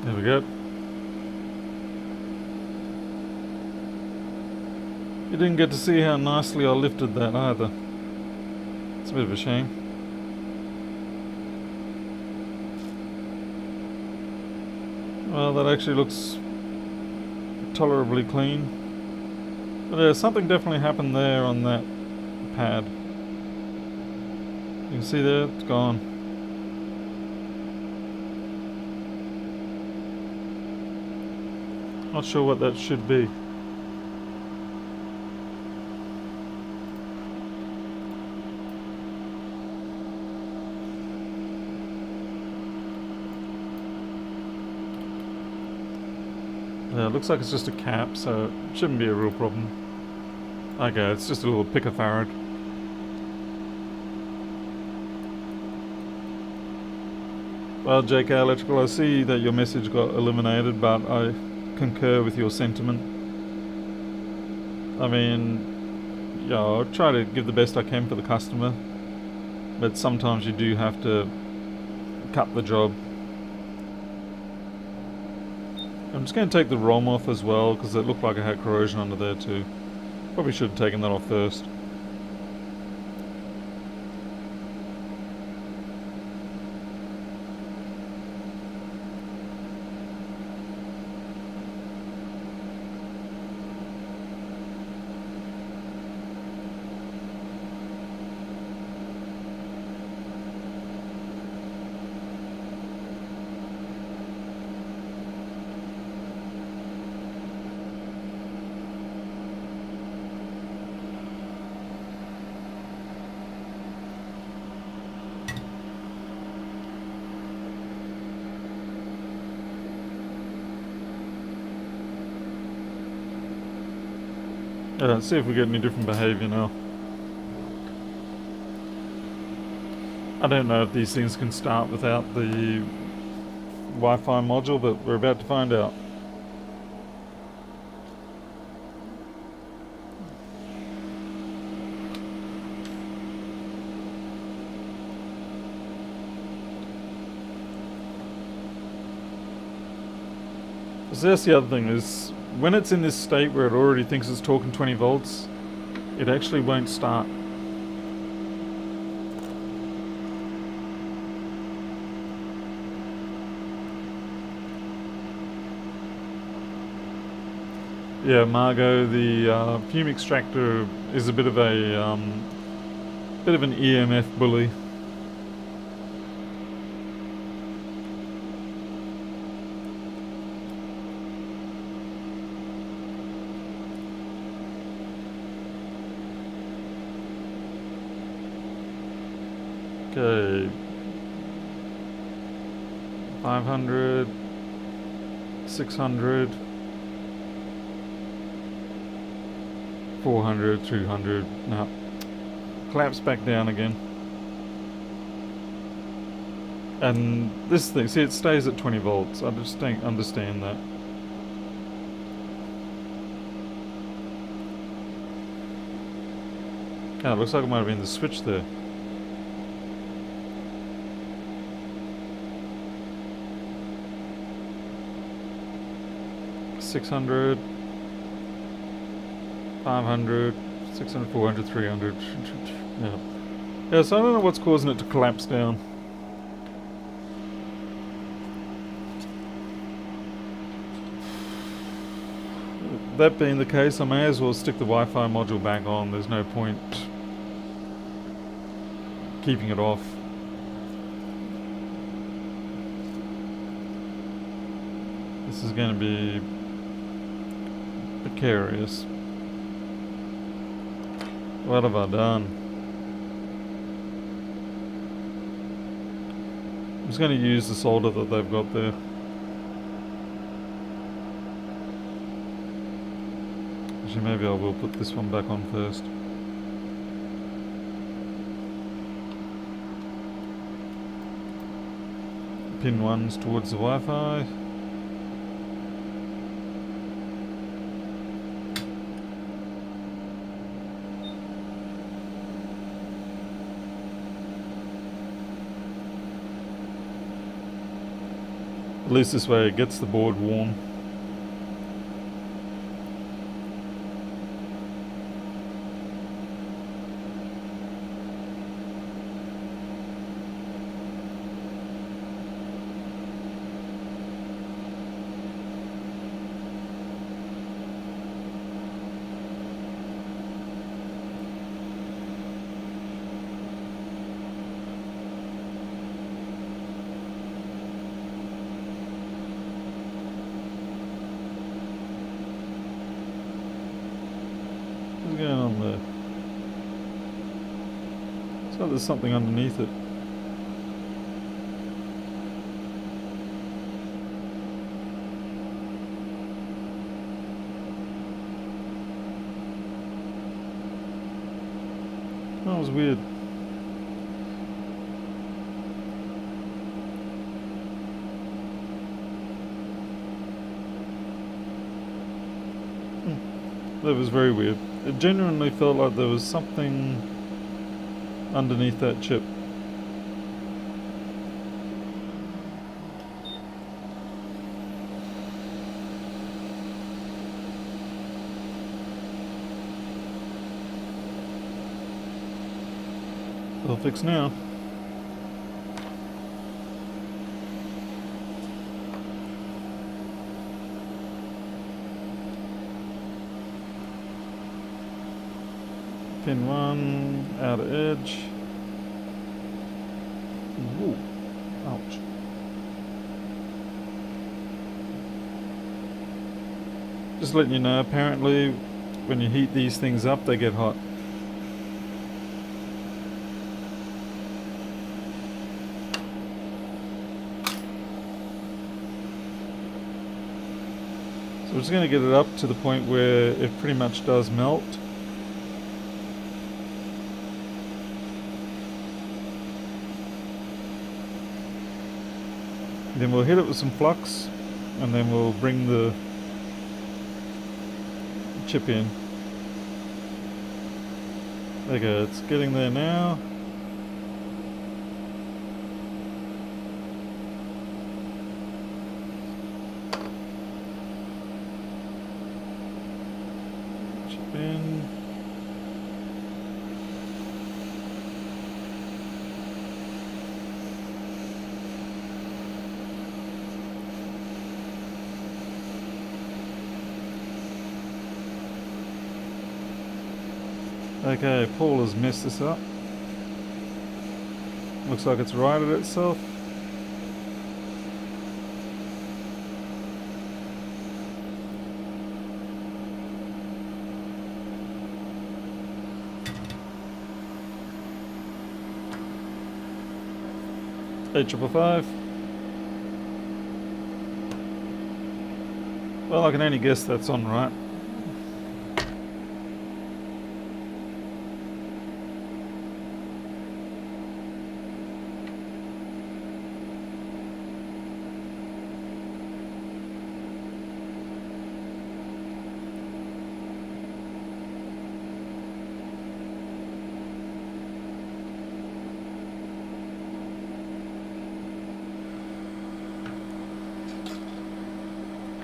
There we go. You didn't get to see how nicely I lifted that either. It's a bit of a shame. Well, that actually looks tolerably clean. But there's something definitely happened there on that pad. You can see there, it's gone. Not sure what that should be. Yeah, it looks like it's just a cap, so it shouldn't be a real problem. Okay, it's just a little picofarad. Well, JK Electrical, I see that your message got eliminated, but I concur with your sentiment. I mean, yeah, I'll try to give the best I can for the customer, but sometimes you do have to cut the job. I'm just going to take the ROM off as well, because it looked like it had corrosion under there too. Probably should have taken that off first. Let's see if we get any different behaviour now. I don't know if these things can start without the Wi-Fi module, but we're about to find out. So that's the other thing, is when it's in this state where it already thinks it's talking 20 volts, it actually won't start. Yeah, Margot, the fume extractor is a bit of an EMF bully. Okay. 500, 600, 400, 200. No. Collapse back down again. And this thing, see, it stays at 20 volts. I just don't understand that. Oh, it looks like it might have been the switch there. $600, 500, 600, 400, 300. Yeah. Yeah, so I don't know what's causing it to collapse down. That being the case, I may as well stick the Wi-Fi module back on. There's no point keeping it off. This is going to be precarious. What have I done? I'm just going to use the solder that they've got there. Actually, maybe I will put this one back on first. Pin 1's towards the Wi-Fi. At least this way it gets the board warm. What's going on there? It's like there's something underneath it. That was weird. That was very weird. It genuinely felt like there was something underneath that chip. It'll fix now. Pin 1, outer edge. Ooh, ouch. Just letting you know, apparently when you heat these things up, they get hot. So we're just going to get it up to the point where it pretty much does melt. Then we'll hit it with some flux, and then we'll bring the chip in. Okay, it's getting there now. Chip in. Okay, Paul has messed this up. Looks like it's righted itself. $8,555. Well, I can only guess that's on right.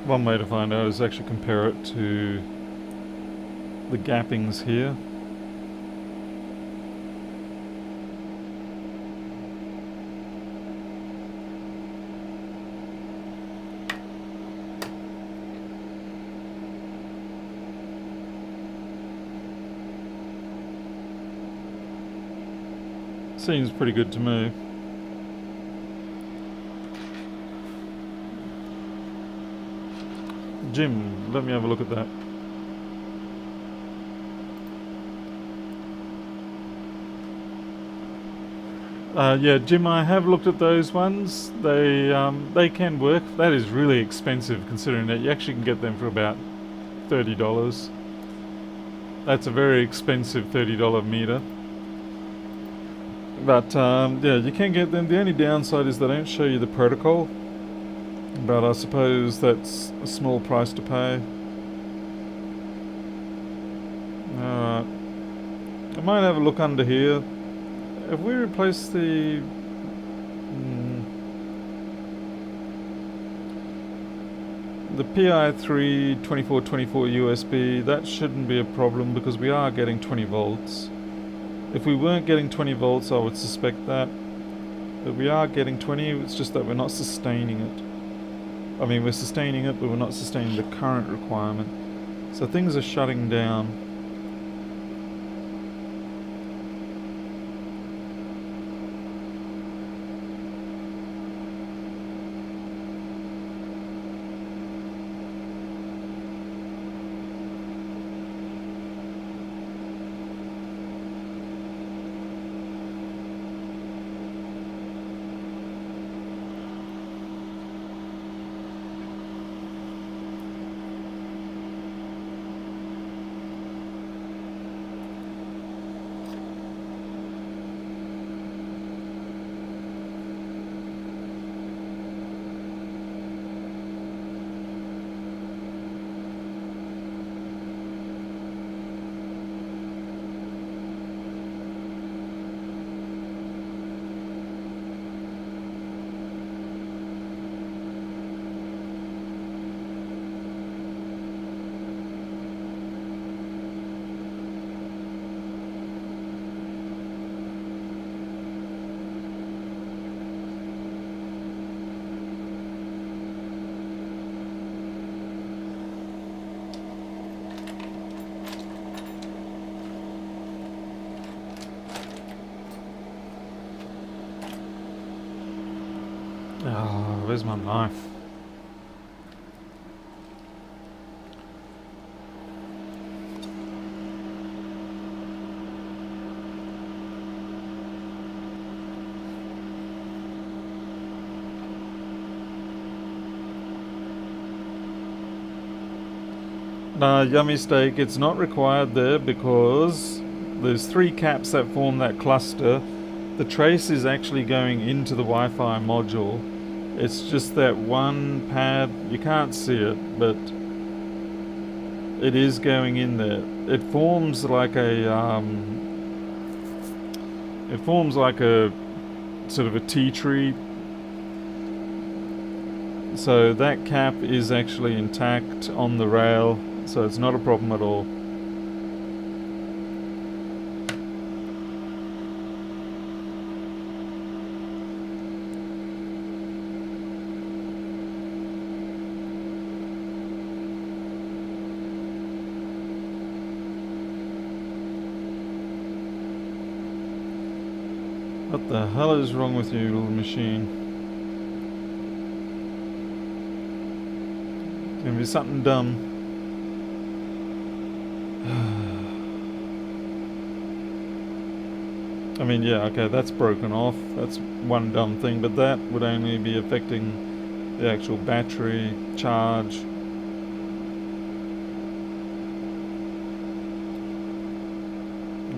One way to find out is actually compare it to the gappings here. Seems pretty good to me. Jim, let me have a look at that. Yeah, Jim, I have looked at those ones. They can work. That is really expensive considering that you actually can get them for about $30. That's a very expensive $30 meter. But yeah, you can get them. The only downside is they don't show you the protocol. But I suppose that's a small price to pay. Alright. I might have a look under here. Have we replaced the... the PI3 2424 USB, that shouldn't be a problem because we are getting 20 volts. If we weren't getting 20 volts, I would suspect that. But we are getting 20, it's just that we're not sustaining it. I mean, we're sustaining it, but we're not sustaining the current requirement. So things are shutting down. Oh, where's my knife? No, yummy steak, it's not required there because there's 3 caps that form that cluster. The trace is actually going into the Wi-Fi module. It's just that one pad, you can't see it, but it is going in there. It forms like a sort of a T-tree. So that cap is actually intact on the rail, so it's not a problem at all. What the hell is wrong with you, little machine? It's gonna be something dumb. I mean, yeah, okay, that's broken off. That's one dumb thing, but that would only be affecting the actual battery charge.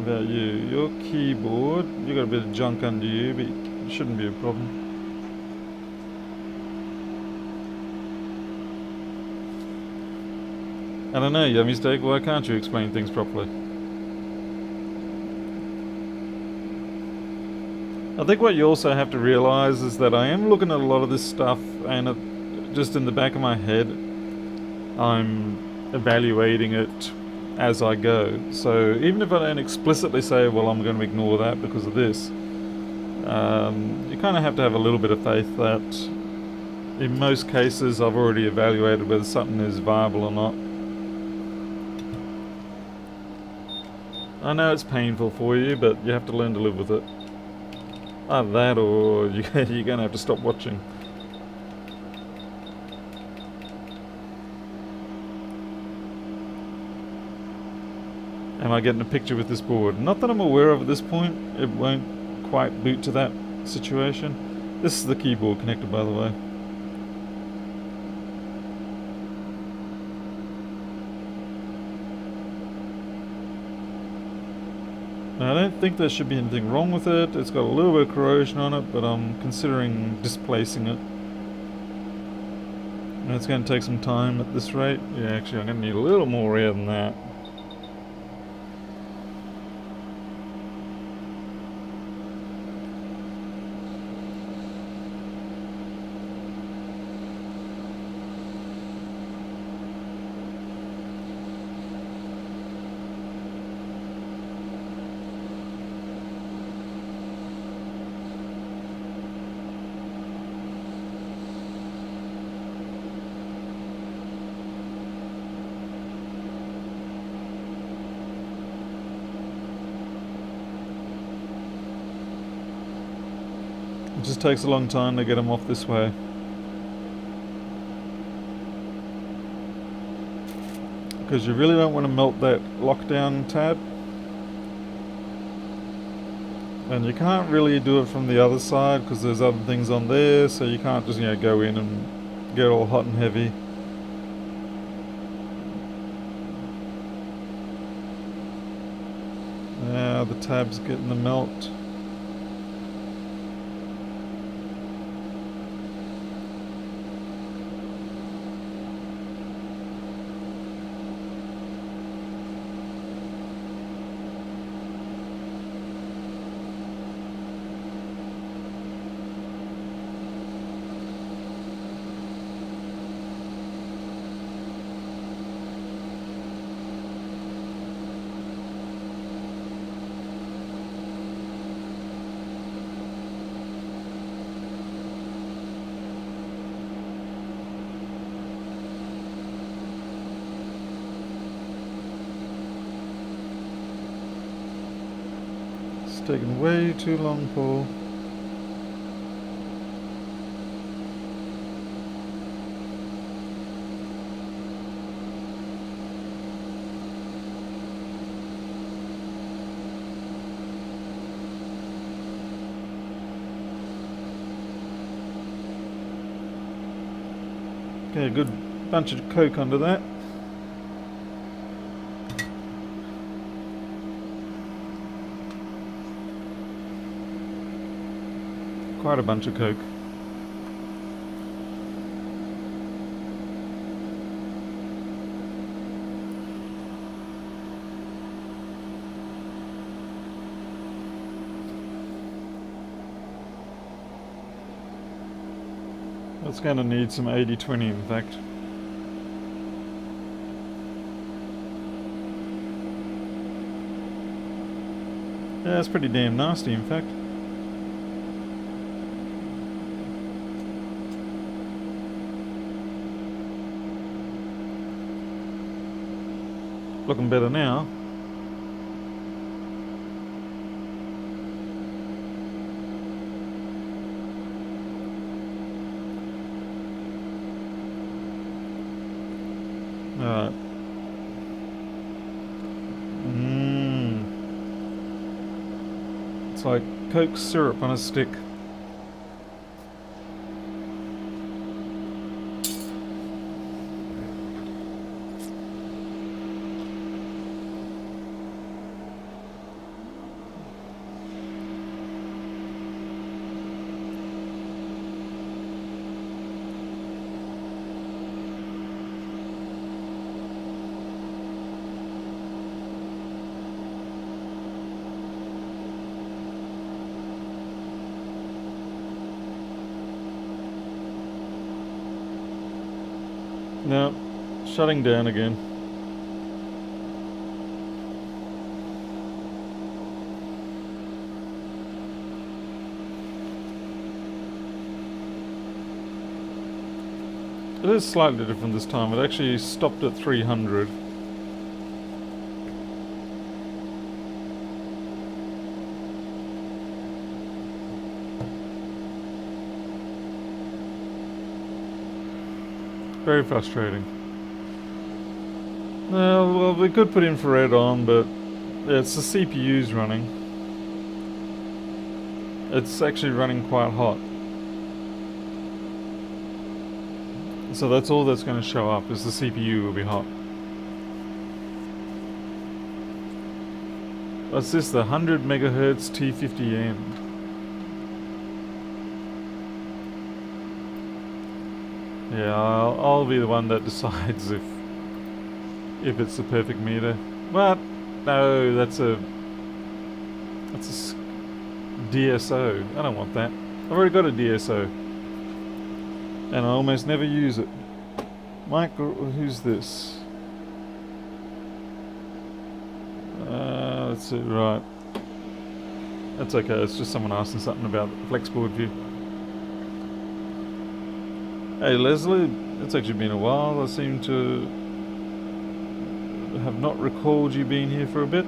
About you, your keyboard, you got a bit of junk under you, but it shouldn't be a problem. I don't know, Yummy Steak, why can't you explain things properly? I think what you also have to realise is that I am looking at a lot of this stuff, and just in the back of my head, I'm evaluating it as I go. So even if I don't explicitly say, well, I'm going to ignore that because of this, you kind of have to have a little bit of faith that in most cases I've already evaluated whether something is viable or not. I know it's painful for you, but you have to learn to live with it. Either that or you're going to have to stop watching. Am I getting a picture with this board? Not that I'm aware of at this point. It won't quite boot to that situation. This is the keyboard connector, by the way. Now, I don't think there should be anything wrong with it. It's got a little bit of corrosion on it, but I'm considering displacing it. And it's going to take some time at this rate. Yeah, actually I'm going to need a little more air than that. It just takes a long time to get them off this way. Because you really don't want to melt that lockdown tab. And you can't really do it from the other side because there's other things on there, so you can't just, go in and get all hot and heavy. Now the tab's getting the melt. It's taking way too long, Paul. Okay, a good bunch of Coke under that. Quite a bunch of Coke. That's going to need some 80-20 in fact. Yeah, it's pretty damn nasty in fact. Looking better now. Alright. It's like Coke syrup on a stick. No, shutting down again. It is slightly different this time. It actually stopped at 300. Very frustrating. Well, we could put infrared on, but it's the CPU's running. It's actually running quite hot. So that's all that's going to show up, is the CPU will be hot. What's this, the 100 megahertz T50M? Yeah, I'll be the one that decides if it's the perfect meter. But no, that's a DSO. I don't want that. I've already got a DSO, and I almost never use it. Mike, who's this? That's it, right. That's okay. It's just someone asking something about the FlexBV. Hey Leslie, it's actually been a while. I seem to have not recalled you being here for a bit.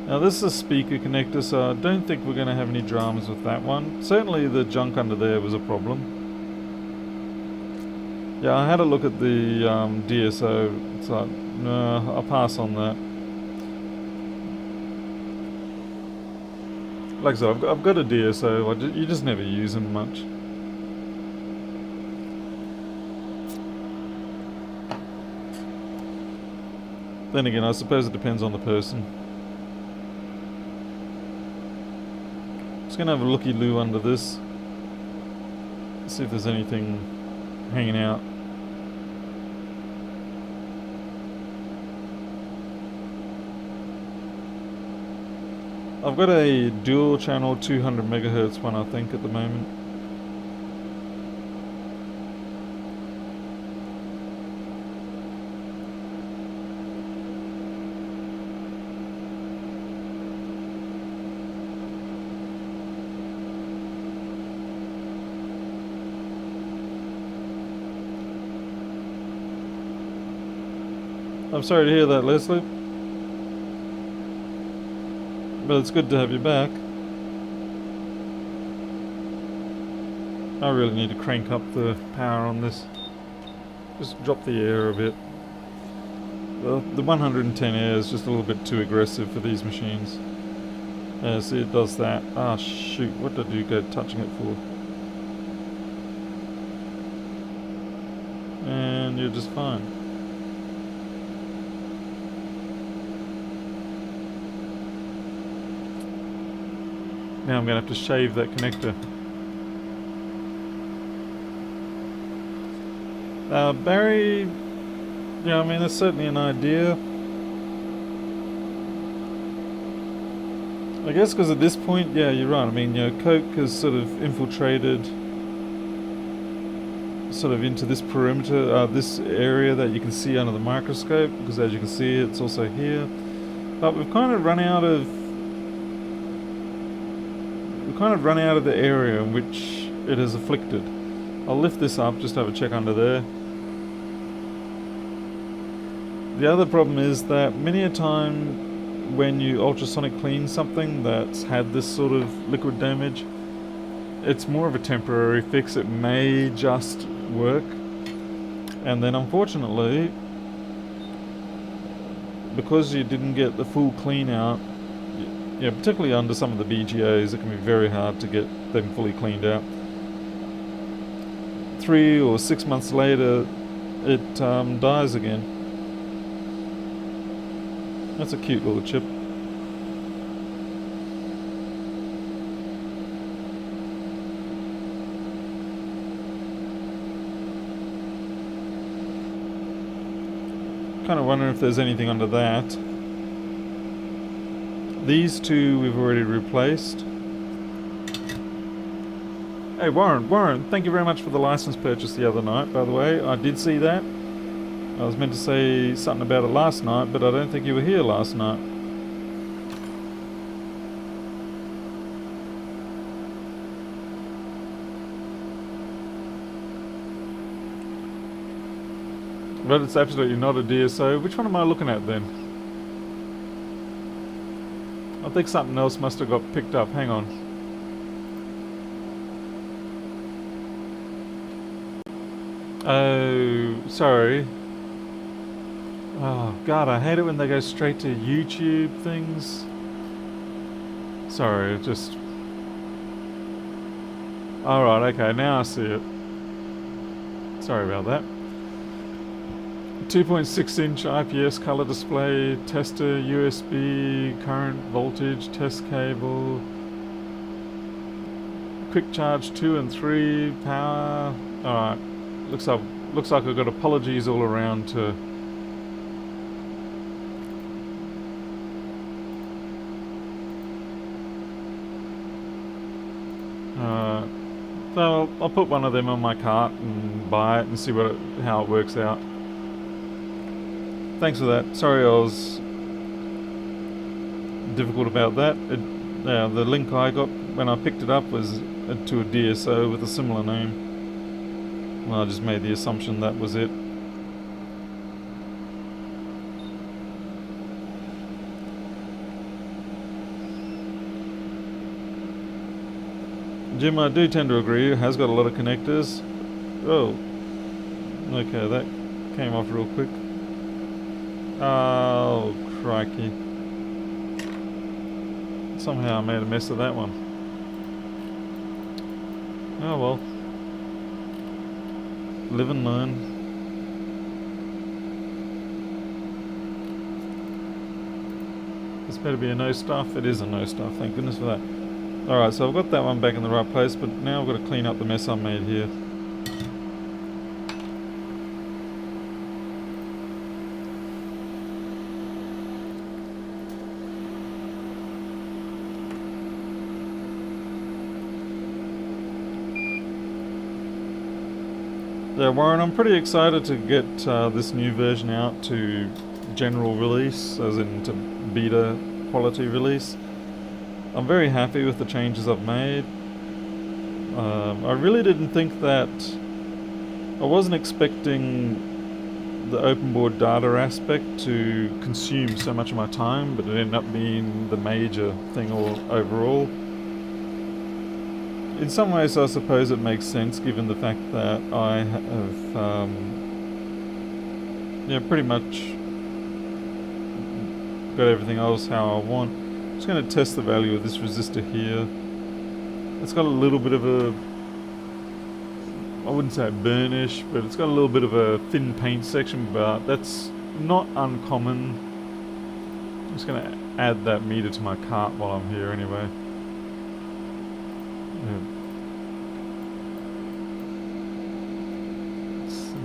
Now this is a speaker connector, so I don't think we're going to have any dramas with that one. Certainly the junk under there was a problem. Yeah, I had a look at the DSO. It's like, no, I'll pass on that. Like I said, I've got a DSO. You just never use them much. Then again, I suppose it depends on the person. Just gonna have a looky-loo under this. See if there's anything hanging out. I've got a dual channel 200 megahertz one, I think, at the moment. I'm sorry to hear that, Leslie. But it's good to have you back. I really need to crank up the power on this. Just drop the air a bit. The 110 air is just a little bit too aggressive for these machines. Yeah, see, it does that. Ah, shoot, what did you go touching it for? And you're just fine. Now I'm going to have to shave that connector. Barry, yeah, I mean, that's certainly an idea. I guess because at this point, yeah, you're right. I mean, you know, Coke has sort of infiltrated sort of into this perimeter, this area that you can see under the microscope, because as you can see, it's also here. But we've kind of run out of the area in which it has afflicted. I'll lift this up, just have a check under there. The other problem is that many a time when you ultrasonic clean something that's had this sort of liquid damage, it's more of a temporary fix. It may just work, And then unfortunately, because you didn't get the full clean out, particularly under some of the BGAs, it can be very hard to get them fully cleaned out. 3 or 6 months later, it dies again. That's a cute little chip. Kind of wondering if there's anything under that. These two we've already replaced. Hey Warren, thank you very much for the license purchase the other night, by the way. I did see that. I was meant to say something about it last night, but I don't think you were here last night. But it's absolutely not a DSO. Which one am I looking at then? I think something else must have got picked up. Hang on. Oh, sorry. Oh, God, I hate it when they go straight to YouTube things. Sorry, just... Alright, okay, now I see it. Sorry about that. 2.6 inch IPS color display, tester, USB, current voltage, test cable, quick charge 2 and 3, power. Alright, looks like I've got apologies all around to... So I'll put one of them on my cart and buy it and see how it works out. Thanks for that. Sorry I was difficult about that. The link I got when I picked it up was to a DSO with a similar name. Well, I just made the assumption that was it. Jim, I do tend to agree. It has got a lot of connectors. Oh. Okay, that came off real quick. Oh, crikey. Somehow I made a mess of that one. Oh well. Live and learn. This better be a no stuff. It is a no stuff, thank goodness for that. Alright, so I've got that one back in the right place, but now I've got to clean up the mess I made here. Yeah, Warren, I'm pretty excited to get this new version out to general release, as in to beta quality release. I'm very happy with the changes I've made. I really didn't think that... I wasn't expecting the open board data aspect to consume so much of my time, but it ended up being the major thing overall. In some ways, I suppose it makes sense, given the fact that I have, pretty much got everything else how I want. I'm just going to test the value of this resistor here. It's got a little bit of a, I wouldn't say burnish, but it's got a little bit of a thin paint section, but that's not uncommon. I'm just going to add that meter to my cart while I'm here anyway.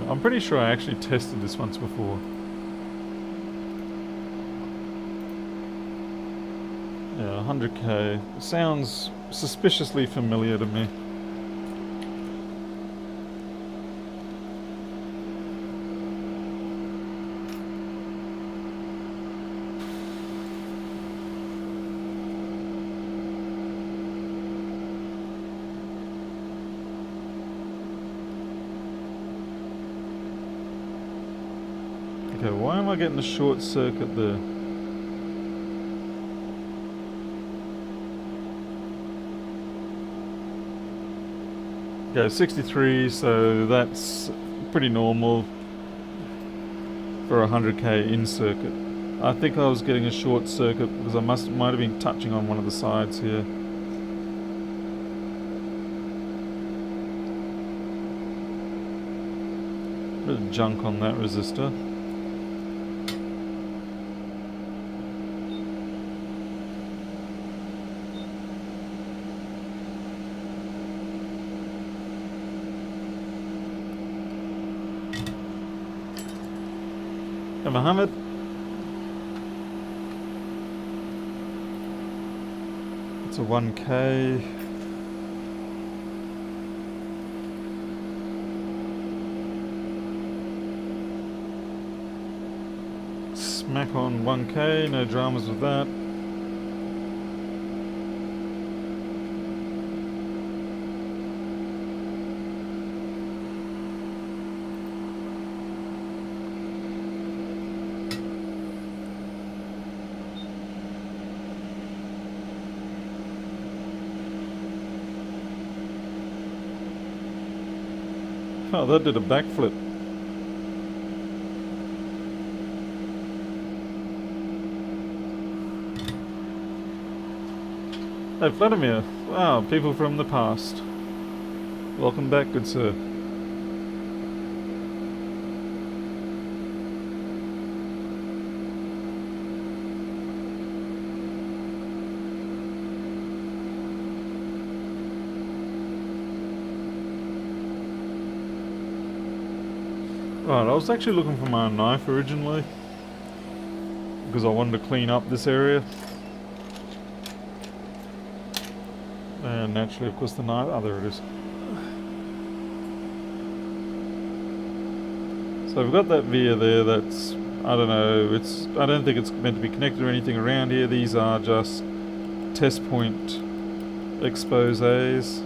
I'm pretty sure I actually tested this once before. Yeah, 100k. Sounds suspiciously familiar to me. Okay, why am I getting a short circuit there? Okay, 63, so that's pretty normal. for 100k in circuit. I think I was getting a short circuit because I might have been touching on one of the sides here. Bit of junk on that resistor. Hey Mohammed. It's a 1k. Smack on 1k, no dramas with that. Oh, that did a backflip. Hey Vladimir, wow, people from the past. Welcome back, good sir. Right, I was actually looking for my knife originally because I wanted to clean up this area. And naturally, of course, the knife. Oh, there it is. So I've got that via there. That's, I don't know. I don't think it's meant to be connected or anything around here. These are just test point exposés.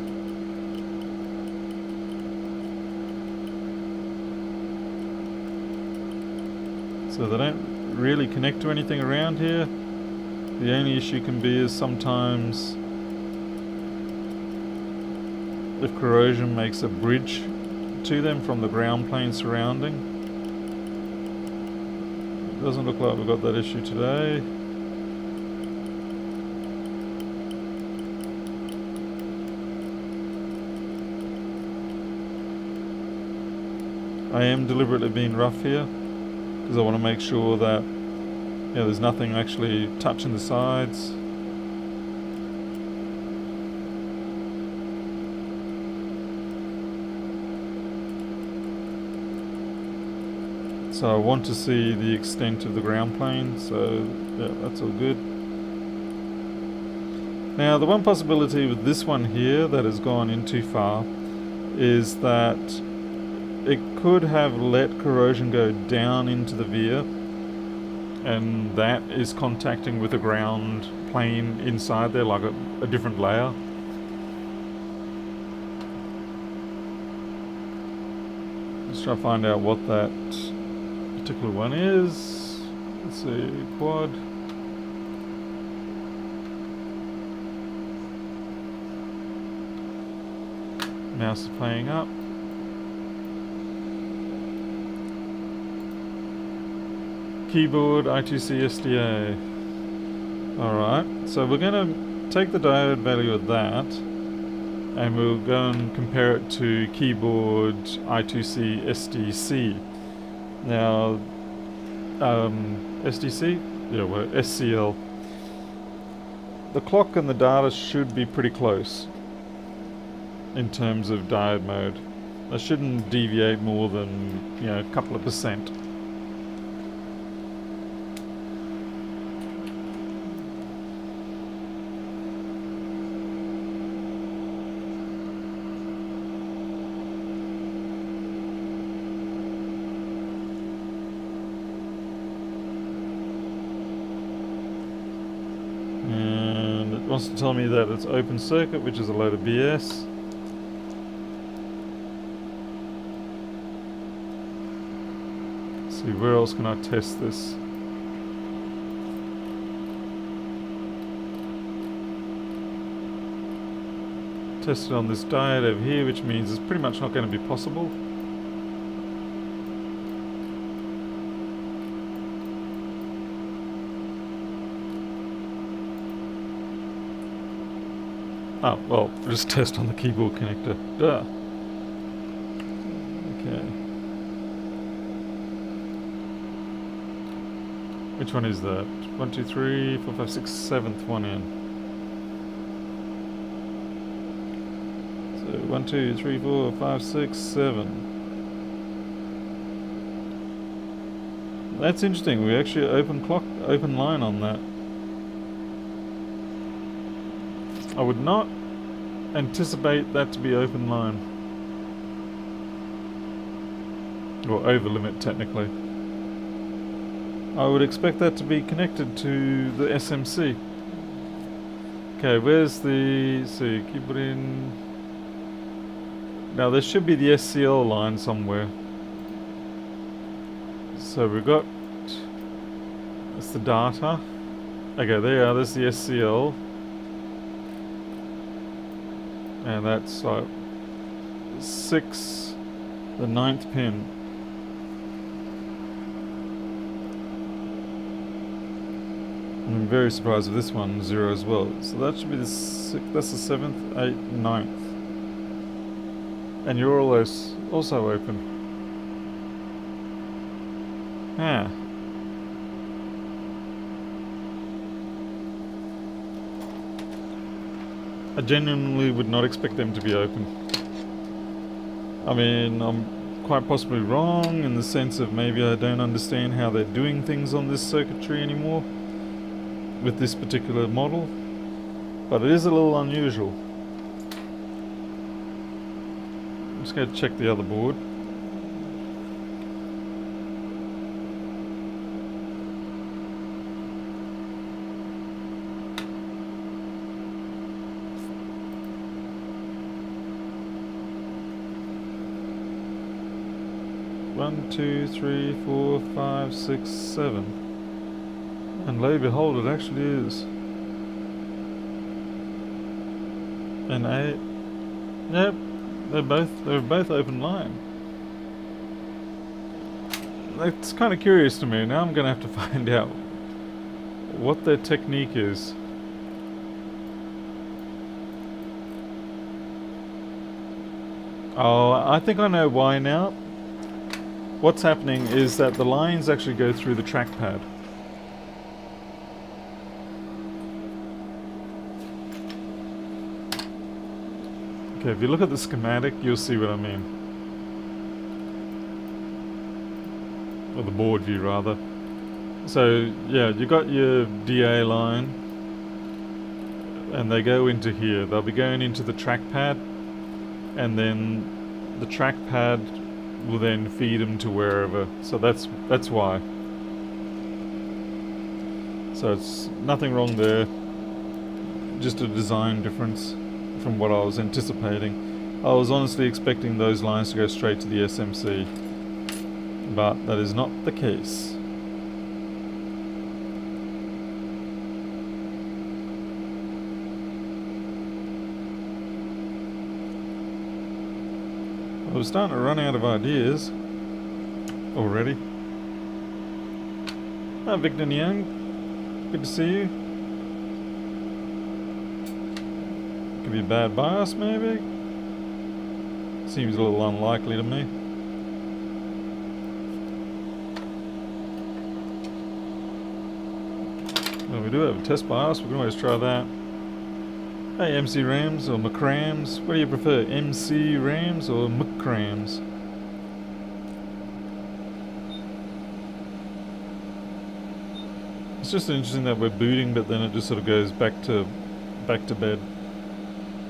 So they don't really connect to anything around here. The only issue can be is sometimes if corrosion makes a bridge to them from the ground plane surrounding. It doesn't look like we've got that issue today. I am deliberately being rough here because I want to make sure that there's nothing actually touching the sides. So I want to see the extent of the ground plane, so yeah, that's all good. Now the one possibility with this one here that has gone in too far is that it could have let corrosion go down into the via, and that is contacting with the ground plane inside there, like a different layer. Let's try to find out what that particular one is. Let's see, quad. Mouse is playing up. Keyboard I2C SDA. Alright, so we're going to take the diode value of that and we'll go and compare it to keyboard I2C SDC. Now, SDC? Yeah, well, SCL. The clock and the data should be pretty close in terms of diode mode. They shouldn't deviate more than, a couple of percent. Wants to tell me that it's open circuit, which is a load of BS. Let's see, where else can I test this? Test it on this diode over here, which means it's pretty much not going to be possible. Oh, well, just test on the keyboard connector. Duh. Okay. Which one is that? 1, 2, 3, 4, 5, 6, 7th one in. So 1, 2, 3, 4, 5, 6, 7. That's interesting. We actually open line on that. I would not anticipate that to be open line. Or over limit, technically. I would expect that to be connected to the SMC. Okay, where's the... see, keep it in... Now there should be the SCL line somewhere. So we've got... that's the data. Okay, there you are, there's the SCL. And that's like 6, the 9th pin. I'm very surprised if this one's 0 as well. So that should be the 6th, that's the 7th, 8th, 9th. And you're also open. Yeah. I genuinely would not expect them to be open. I mean, I'm quite possibly wrong in the sense of maybe I don't understand how they're doing things on this circuitry anymore with this particular model, but it is a little unusual. I'm just going to check the other board. One, 2, 3, 4, 5, 6, 7. And lo and behold, it actually is. And 8. Yep, they're both open line. That's kind of curious to me. Now I'm going to have to find out what their technique is. Oh, I think I know why now. What's happening is that the lines actually go through the trackpad. Okay, if you look at the schematic, you'll see what I mean. Or the board view, rather. So, yeah, you got your DA line, and they go into here. They'll be going into the trackpad, and then the trackpad will then feed them to wherever. So that's why. So it's nothing wrong there. Just a design difference from what I was anticipating. I was honestly expecting those lines to go straight to the SMC, but that is not the case. I was starting to run out of ideas already. Hi, Victor Young. Good to see you. Could be a bad bias, maybe? Seems a little unlikely to me. Well, we do have a test bias. We can always try that. Hey, MC Rams or McRams. What do you prefer, MC Rams or McRams? It's just interesting that we're booting, but then it just sort of goes back to bed.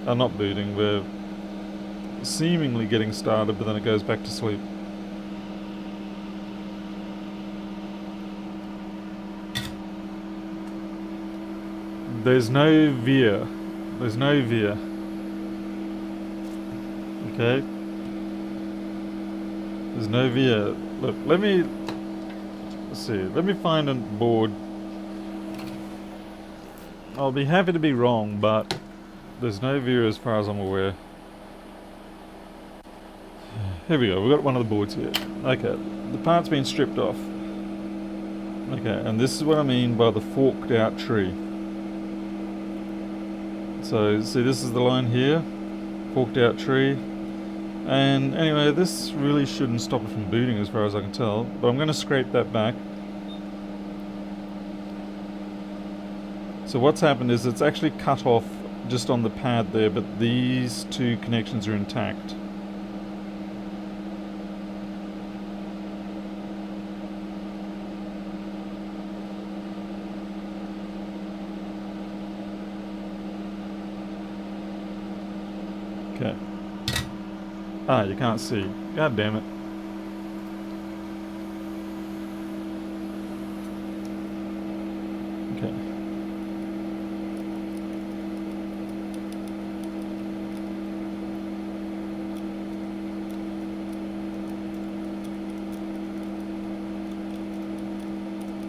Not booting, we're seemingly getting started, but then it goes back to sleep. There's no veer. There's no veer. Okay. There's no veer. Look, let's see. Let me find a board. I'll be happy to be wrong, but there's no veer as far as I'm aware. Here we go. We've got one of the boards here. Okay. The part's been stripped off. Okay, and this is what I mean by the forked out tree. So see, this is the line here, forked out tree. And anyway, this really shouldn't stop it from booting as far as I can tell, but I'm going to scrape that back. So what's happened is it's actually cut off just on the pad there, but these two connections are intact. Okay. Ah, you can't see. God damn it. Okay.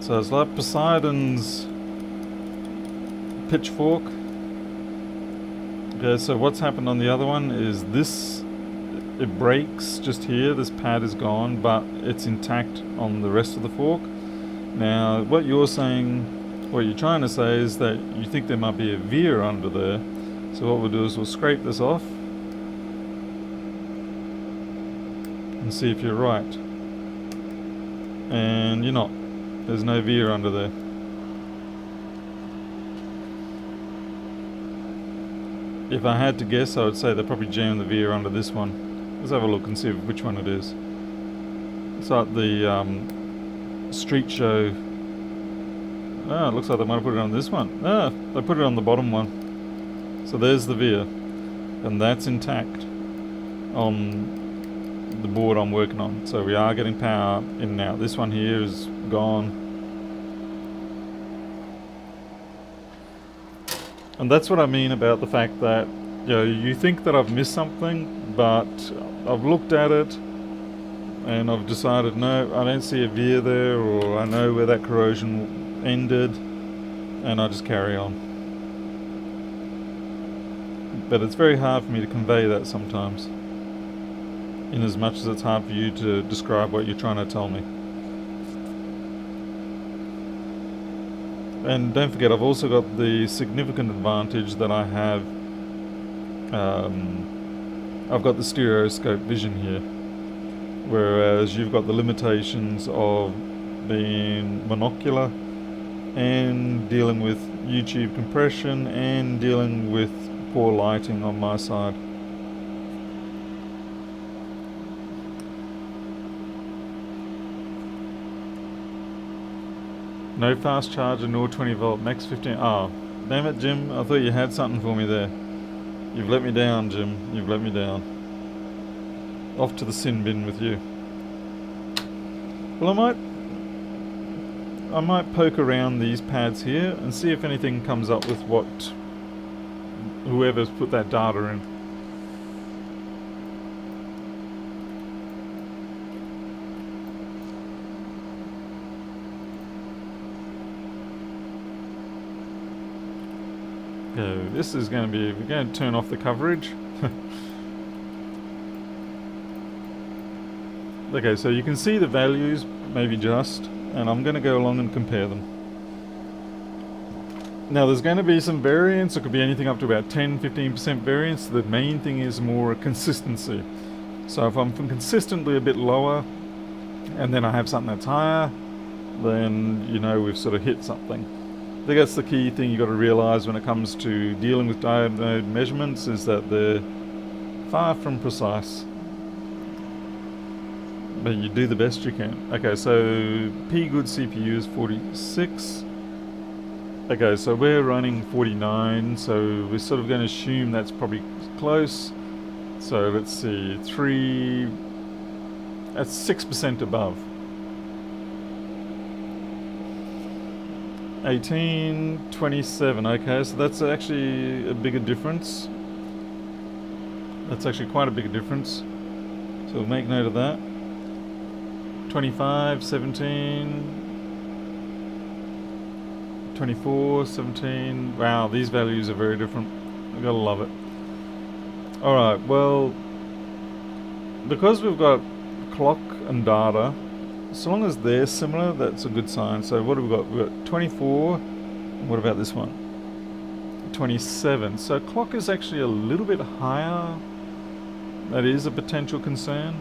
So it's like Poseidon's pitchfork. Okay, so what's happened on the other one is this, it breaks just here, this pad is gone, but it's intact on the rest of the fork. Now, what you're saying, what you're trying to say is that you think there might be a veer under there. So what we'll do is we'll scrape this off and see if you're right. And you're not. There's no veer under there. If I had to guess, I would say they probably jammed the veer under this one. Let's have a look and see which one it is. It's like the street show. Ah, it looks like they might have put it on this one. Ah, they put it on the bottom one. So there's the veer. And that's intact on the board I'm working on. So we are getting power in and out. This one here is gone. And that's what I mean about the fact that, you know, you think that I've missed something, but I've looked at it and I've decided, no, I don't see a veer there, or I know where that corrosion ended, and I just carry on. But it's very hard for me to convey that sometimes, in as much as it's hard for you to describe what you're trying to tell me. And don't forget, I've also got the significant advantage that I have, I've got the stereoscope vision here, whereas you've got the limitations of being monocular and dealing with YouTube compression and dealing with poor lighting on my side. No fast charger nor 20 volt, max 15. Oh, damn it, Jim. I thought you had something for me there. You've let me down, Jim. You've let me down. Off to the sin bin with you. Well, I might poke around these pads here and see if anything comes up with what whoever's put that data in. Okay, this is going to be, we're going to turn off the coverage. Okay, so you can see the values, maybe just, and I'm going to go along and compare them. Now there's going to be some variance, it could be anything up to about 10-15% variance. The main thing is more consistency. So if I'm consistently a bit lower, and then I have something that's higher, then you know we've sort of hit something. I think that's the key thing you've got to realise when it comes to dealing with diode measurements, is that they're far from precise. But you do the best you can. Okay, so P good CPU is 46. Okay, so we're running 49, so we're sort of going to assume that's probably close. So let's see, that's 6% above. 1827, okay, so that's actually a bigger difference. That's actually quite a bigger difference. So we'll make note of that. 25, 17, 24, 17. Wow, these values are very different. We've got to love it. Alright, well, because we've got clock and data, so long as they're similar, that's a good sign. So what have we got? We've got 24. What about this one? R1328. So clock is actually a little bit higher. That is a potential concern.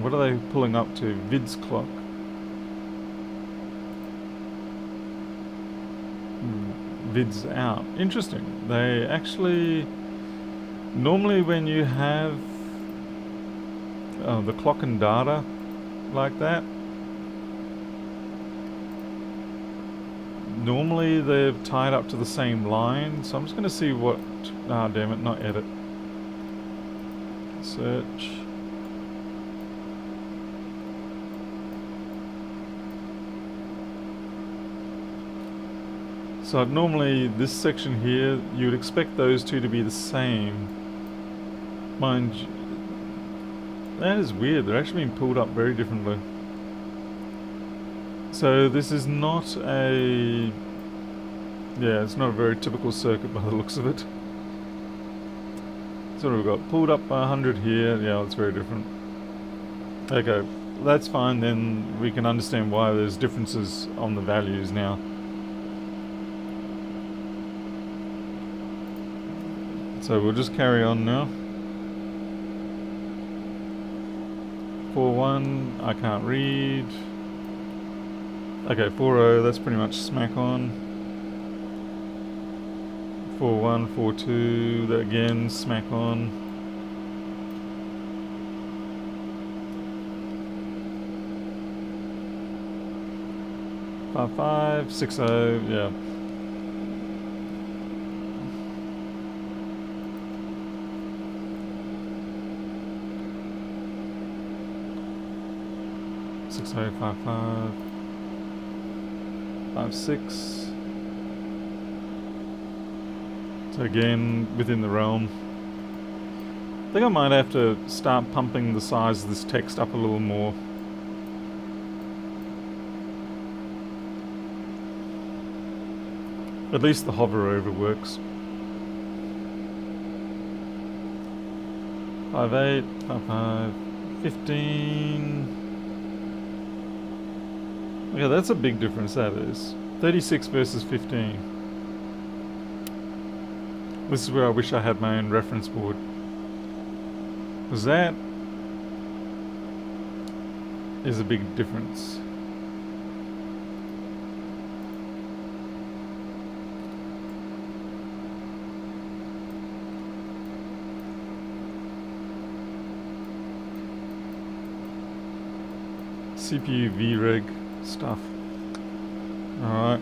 What are they pulling up to? Vid's clock. Vid's out. Interesting. They actually... Normally when you have the clock and data like that, normally they're tied up to the same line. So I'm just going to see what... Ah, damn it, not edit. Search. So normally this section here, you would expect those two to be the same. Mind you, that is weird. They're actually being pulled up very differently. So this is not a... Yeah, it's not a very typical circuit by the looks of it. So we've got pulled up by 100 here. Yeah, it's very different. Okay, that's fine. Then we can understand why there's differences on the values now. So we'll just carry on now. 4-1, I can't read. Okay, 4-0, that's pretty much smack on. 4-1, 4-2, that again, smack on. Five, 6-0, yeah. So 5-5, 5-6. So again, within the realm. I think I might have to start pumping the size of this text up a little more. At least the hover over works. 5-8, 5-5, 15. Okay, that's a big difference, that is. 36 versus 15. This is where I wish I had my own reference board. Because that is a big difference. CPU VReg stuff. Alright.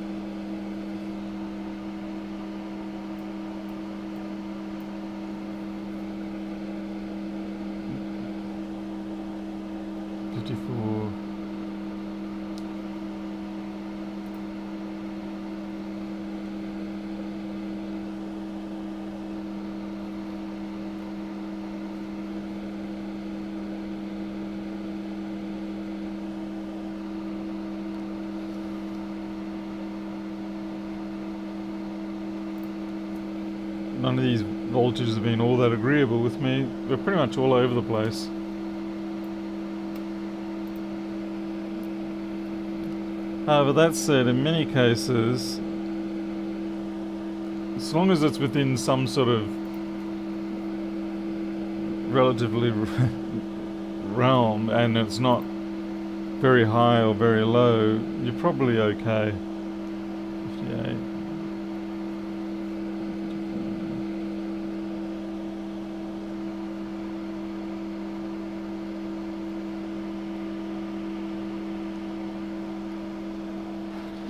None of these voltages have been all that agreeable with me. We're pretty much all over the place. However, that said, in many cases, as long as it's within some sort of relatively realm and it's not very high or very low, you're probably okay. 58.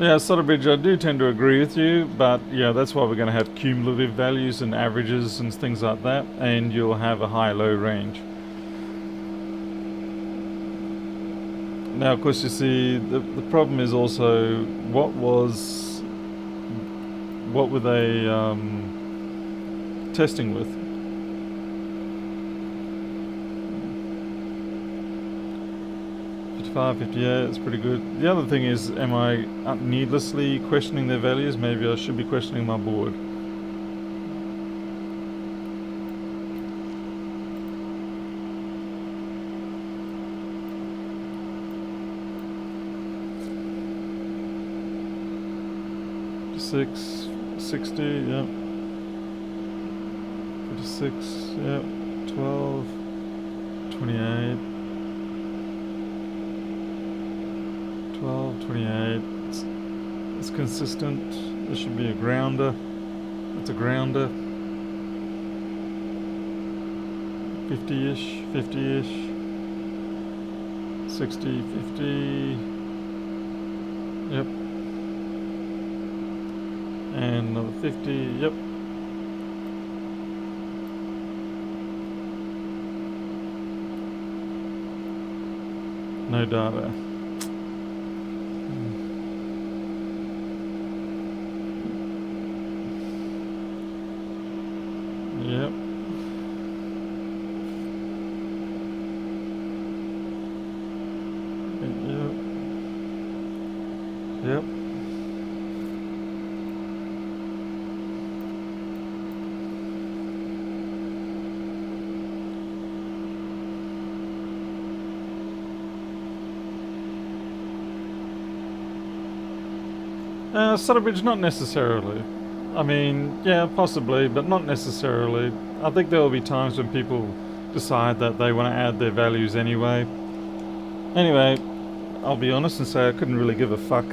Yeah, Sotterbridge, I do tend to agree with you, but yeah, that's why we're going to have cumulative values and averages and things like that, and you'll have a high-low range. Now, of course, you see, the problem is also, what were they testing with? $55, $58, that's pretty good. The other thing is, am I needlessly questioning their values? Maybe I should be questioning my board. 56, 60, yep. 56, yep. 12, 28, 12, 28. It's consistent. This should be a grounder. It's a grounder. 50-ish, 50-ish. 60, 50. Yep. And another 50, yep. No data. Yep. Yep. Yep. Sutterbridge, not necessarily. I mean, yeah, possibly, but not necessarily. I think there will be times when people decide that they want to add their values anyway. Anyway, I'll be honest and say I couldn't really give a fuck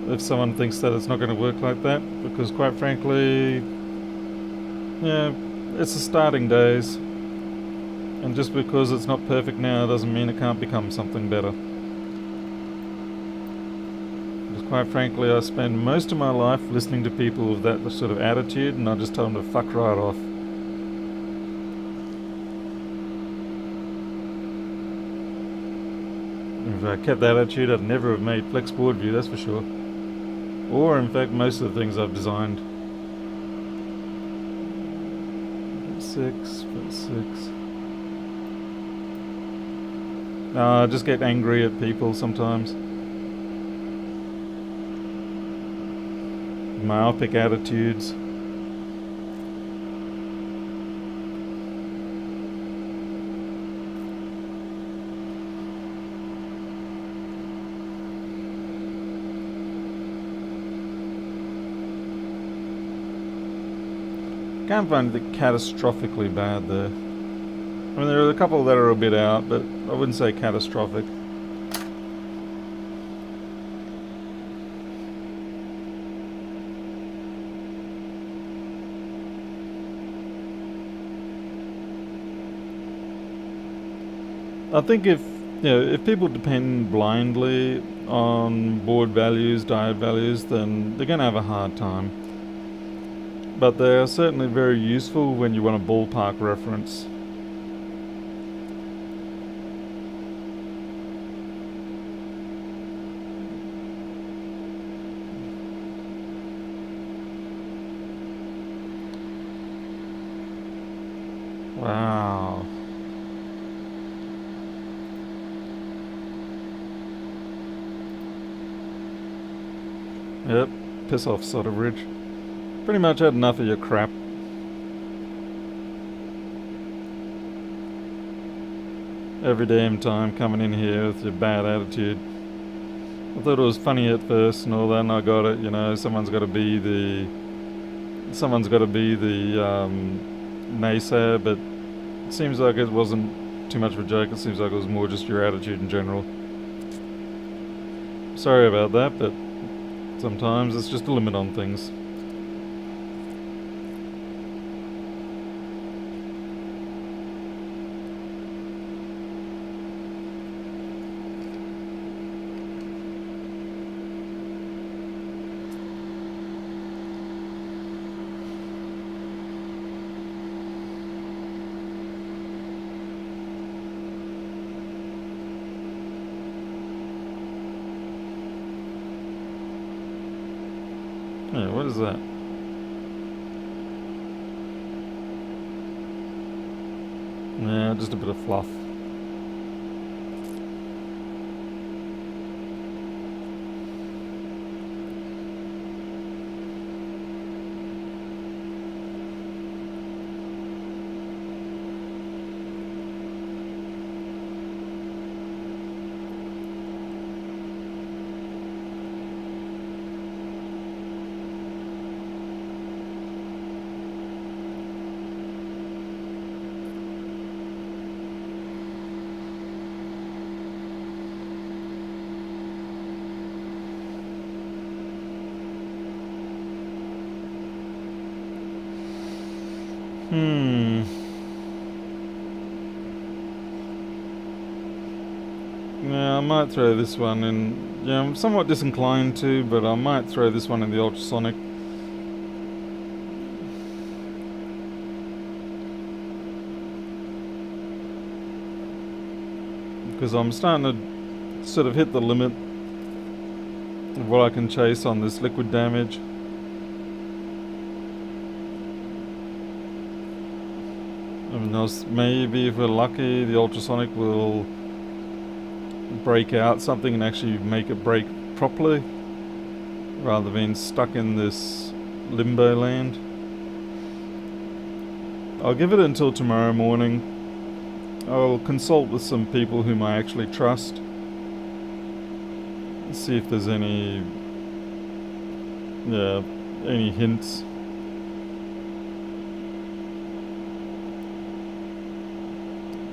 if someone thinks that it's not going to work like that, because quite frankly, yeah, it's the starting days. And just because it's not perfect now doesn't mean it can't become something better. Quite frankly, I spend most of my life listening to people with that sort of attitude, and I just tell them to fuck right off. If I kept that attitude, I'd never have made FlexBV, that's for sure. Or, in fact, most of the things I've designed. 6. I just get angry at people sometimes. Myopic attitudes. Can't find it catastrophically bad there. I mean, there are a couple that are a bit out, but I wouldn't say catastrophic. I think if people depend blindly on board values, diode values, then they're going to have a hard time. But they are certainly very useful when you want a ballpark reference. Wow. Yep, piss off, Sutterbridge. Pretty much had enough of your crap. Every damn time coming in here with your bad attitude. I thought it was funny at first and all that, and I got it, someone's got to be the naysayer, but it seems like it wasn't too much of a joke. It seems like it was more just your attitude in general. Sorry about that, but sometimes it's just a limit on things. Yeah, what is that? Yeah, just a bit of fluff. Yeah, I might throw this one in. Yeah, I'm somewhat disinclined to, but I might throw this one in the ultrasonic. Because I'm starting to sort of hit the limit of what I can chase on this liquid damage. I mean, maybe if we're lucky, the ultrasonic will break out something and actually make it break properly, rather than being stuck in this limbo land. I'll give it until tomorrow morning. I'll consult with some people whom I actually trust. See if there's any hints.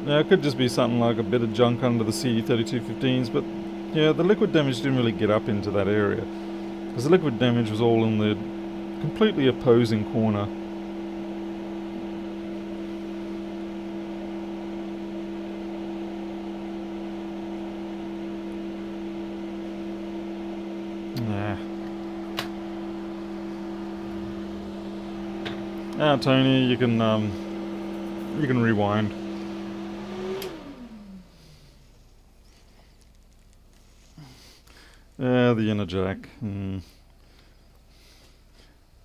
Yeah, it could just be something like a bit of junk under the CD3215s, but yeah, the liquid damage didn't really get up into that area, because the liquid damage was all in the completely opposing corner. Yeah, Tony, you can rewind. Yeah, the inner jack. It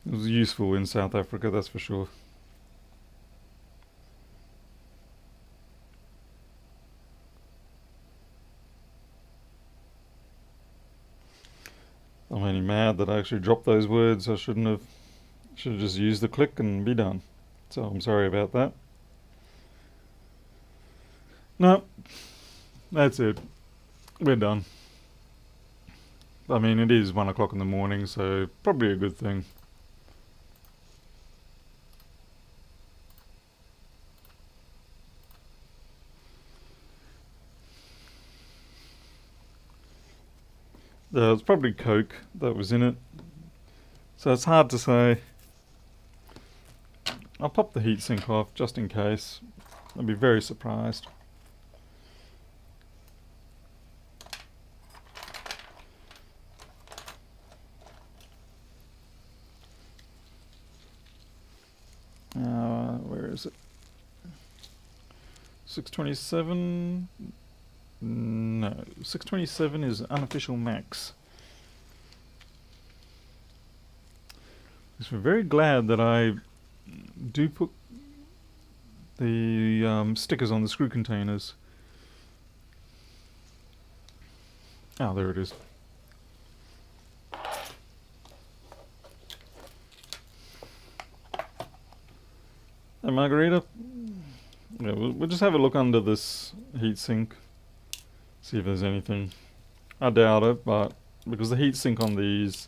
was useful in South Africa, that's for sure. I'm only mad that I actually dropped those words. I shouldn't have. Should have just used the click and be done. So I'm sorry about that. No, that's it. We're done. I mean, it is 1 o'clock in the morning, so probably a good thing. It's probably Coke that was in it. So it's hard to say. I'll pop the heatsink off just in case. I'd be very surprised. Where is it? 627? No, 627 is unofficial max. So we're very glad that I do put the stickers on the screw containers. Oh, there it is. Hey, Margarita. Yeah, we'll just have a look under this heatsink. See if there's anything. I doubt it, but because the heatsink on these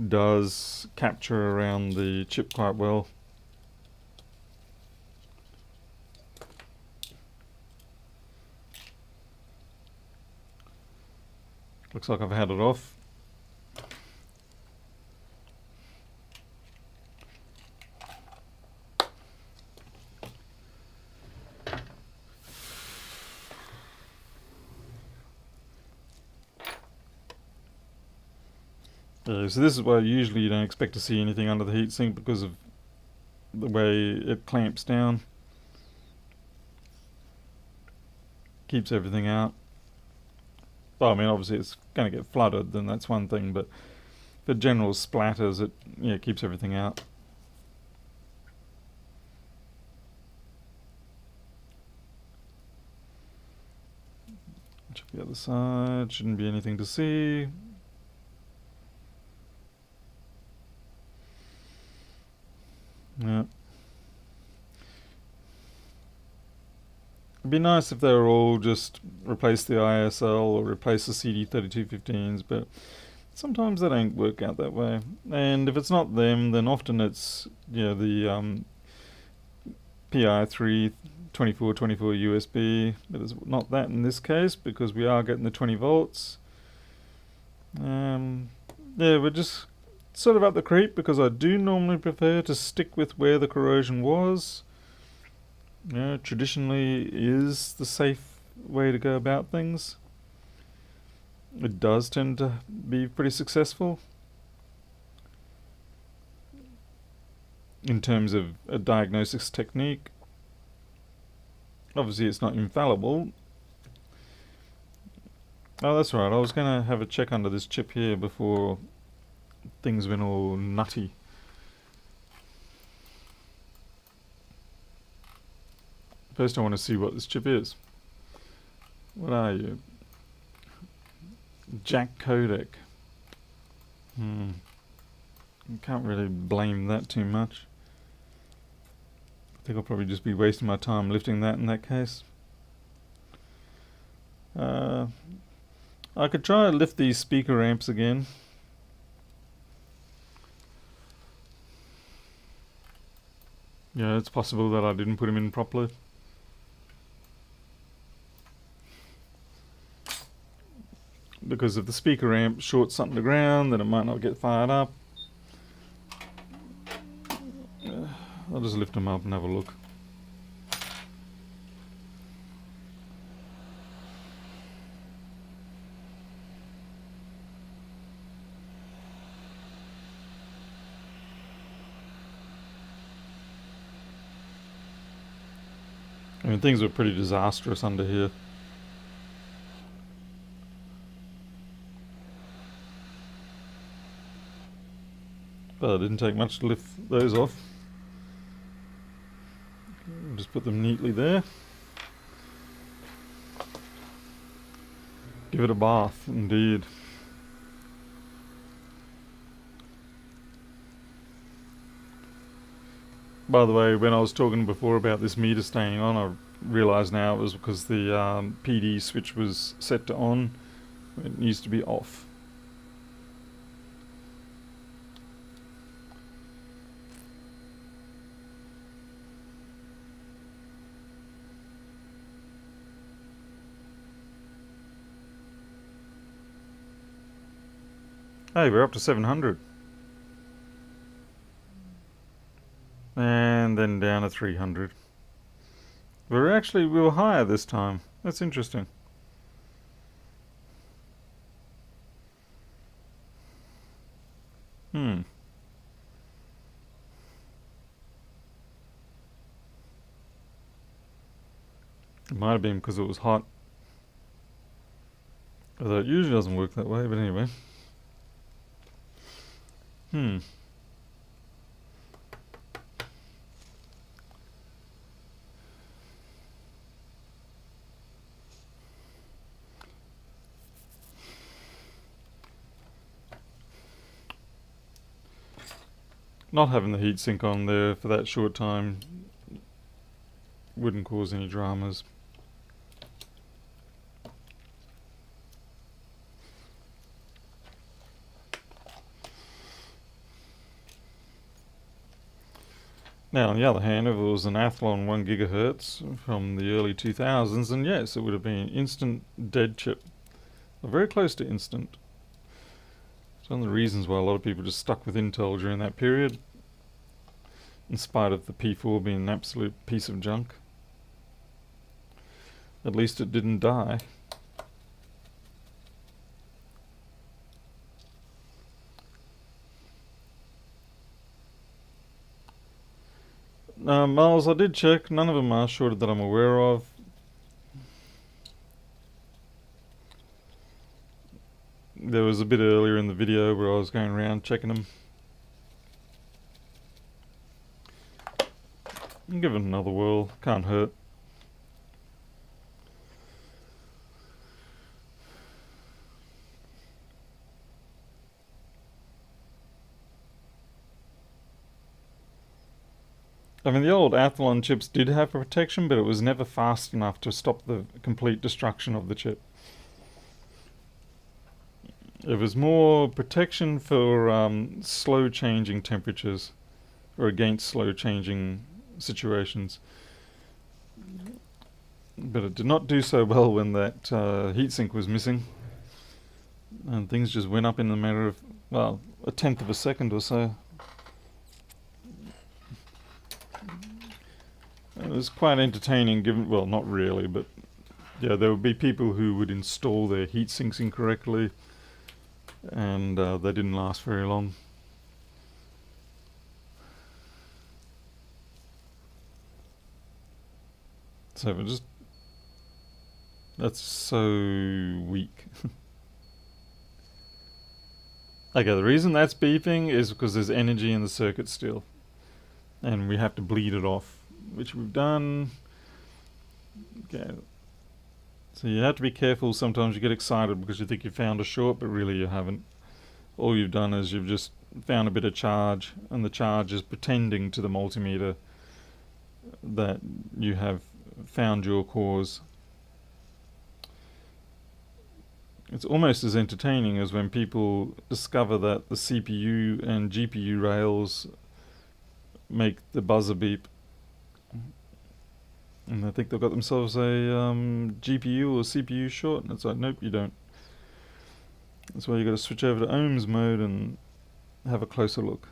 does capture around the chip quite well. Looks like I've had it off. So this is why usually you don't expect to see anything under the heatsink, because of the way it clamps down. Keeps everything out. Well, I mean, obviously it's going to get flooded, then that's one thing, but the general splatters, it keeps everything out. Check the other side, shouldn't be anything to see. Yeah. It'd be nice if they were all just replace the ISL or replace the CD3215s, but sometimes they don't work out that way. And if it's not them, then often it's the PI3 2424 USB, but it's not that in this case because we are getting the 20 volts. We're just sort of up the creek because I do normally prefer to stick with where the corrosion was. traditionally is the safe way to go about things. It does tend to be pretty successful in terms of a diagnosis technique. Obviously it's not infallible. Oh, that's right, I was going to have a check under this chip here before things went all nutty. First I want to see what this chip is. What are you? Jack codec. You can't really blame that too much. I think I'll probably just be wasting my time lifting that in that case. I could try to lift these speaker amps again. Yeah, it's possible that I didn't put them in properly. Because if the speaker amp shorts something to ground, then it might not get fired up. I'll just lift them up and have a look. I mean, things were pretty disastrous under here. But it didn't take much to lift those off. Just put them neatly there. Give it a bath, indeed. By the way, when I was talking before about this meter staying on, I realised now it was because the PD switch was set to on. It needs to be off. Hey, we're up to 700. And then down to 300. We were higher this time. That's interesting. It might have been because it was hot. Although it usually doesn't work that way, but anyway. Not having the heatsink on there for that short time wouldn't cause any dramas. Now, on the other hand, if it was an Athlon 1 GHz from the early 2000s, then yes, it would have been instant dead chip. Very close to instant. It's one of the reasons why a lot of people just stuck with Intel during that period, in spite of the P4 being an absolute piece of junk. At least it didn't die. Miles, I did check. None of them are shorted that I'm aware of. There was a bit earlier in the video where I was going around checking them. Give it another whirl. Can't hurt. I mean, the old Athlon chips did have protection, but it was never fast enough to stop the complete destruction of the chip. It was more protection for slow changing temperatures, or against slow changing situations. But it did not do so well when that heatsink was missing. And things just went up in a matter of, well, a tenth of a second or so. It was quite entertaining given, well, not really, but yeah, there would be people who would install their heat sinks incorrectly, and they didn't last very long. So we're just, that's so weak. Okay, the reason that's beeping is because there's energy in the circuit still, and we have to bleed it off, which we've done. Okay. So you have to be careful. Sometimes you get excited because you think you found a short, but really you haven't. All you've done is you've just found a bit of charge, and the charge is pretending to the multimeter that you have found your cause. It's almost as entertaining as when people discover that the CPU and GPU rails make the buzzer beep, and they think they've got themselves a GPU or CPU short, and it's like, nope, you don't. That's why you got to switch over to ohms mode and have a closer look.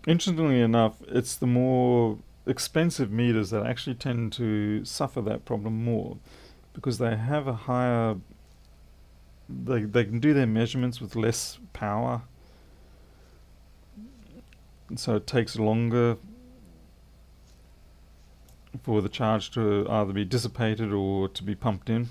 Interestingly enough, it's the more expensive meters that actually tend to suffer that problem more, because they have a higher, they can do their measurements with less power, and so it takes longer for the charge to either be dissipated or to be pumped in.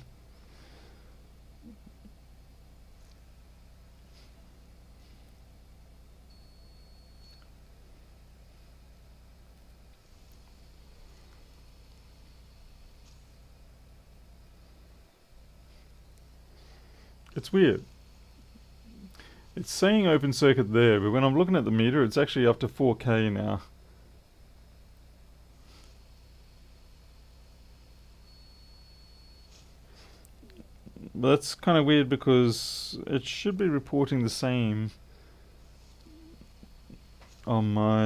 It's weird. It's saying open circuit there, but when I'm looking at the meter, it's actually up to 4K now. But that's kind of weird because it should be reporting the same on my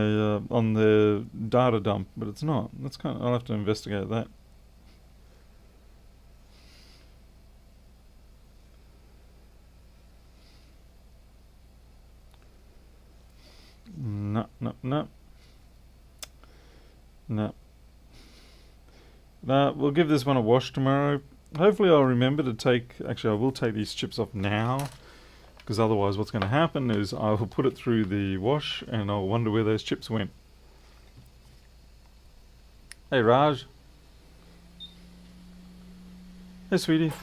on the data dump, but it's not. That's kind of, I'll have to investigate that. No, no, no. No. We'll give this one a wash tomorrow. Hopefully I'll remember to take, actually I will take these chips off now, because otherwise what's going to happen is I will put it through the wash and I'll wonder where those chips went. Hey Raj. Hey sweetie.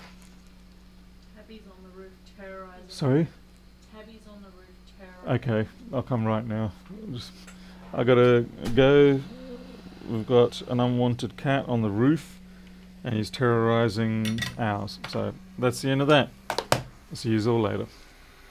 Tabby's on the roof terrorizing. Sorry? Tabby's on the roof terrorizing. Okay, I'll come right now. I gotta go. We've got an unwanted cat on the roof and he's terrorizing ours. So that's the end of that. See you all later.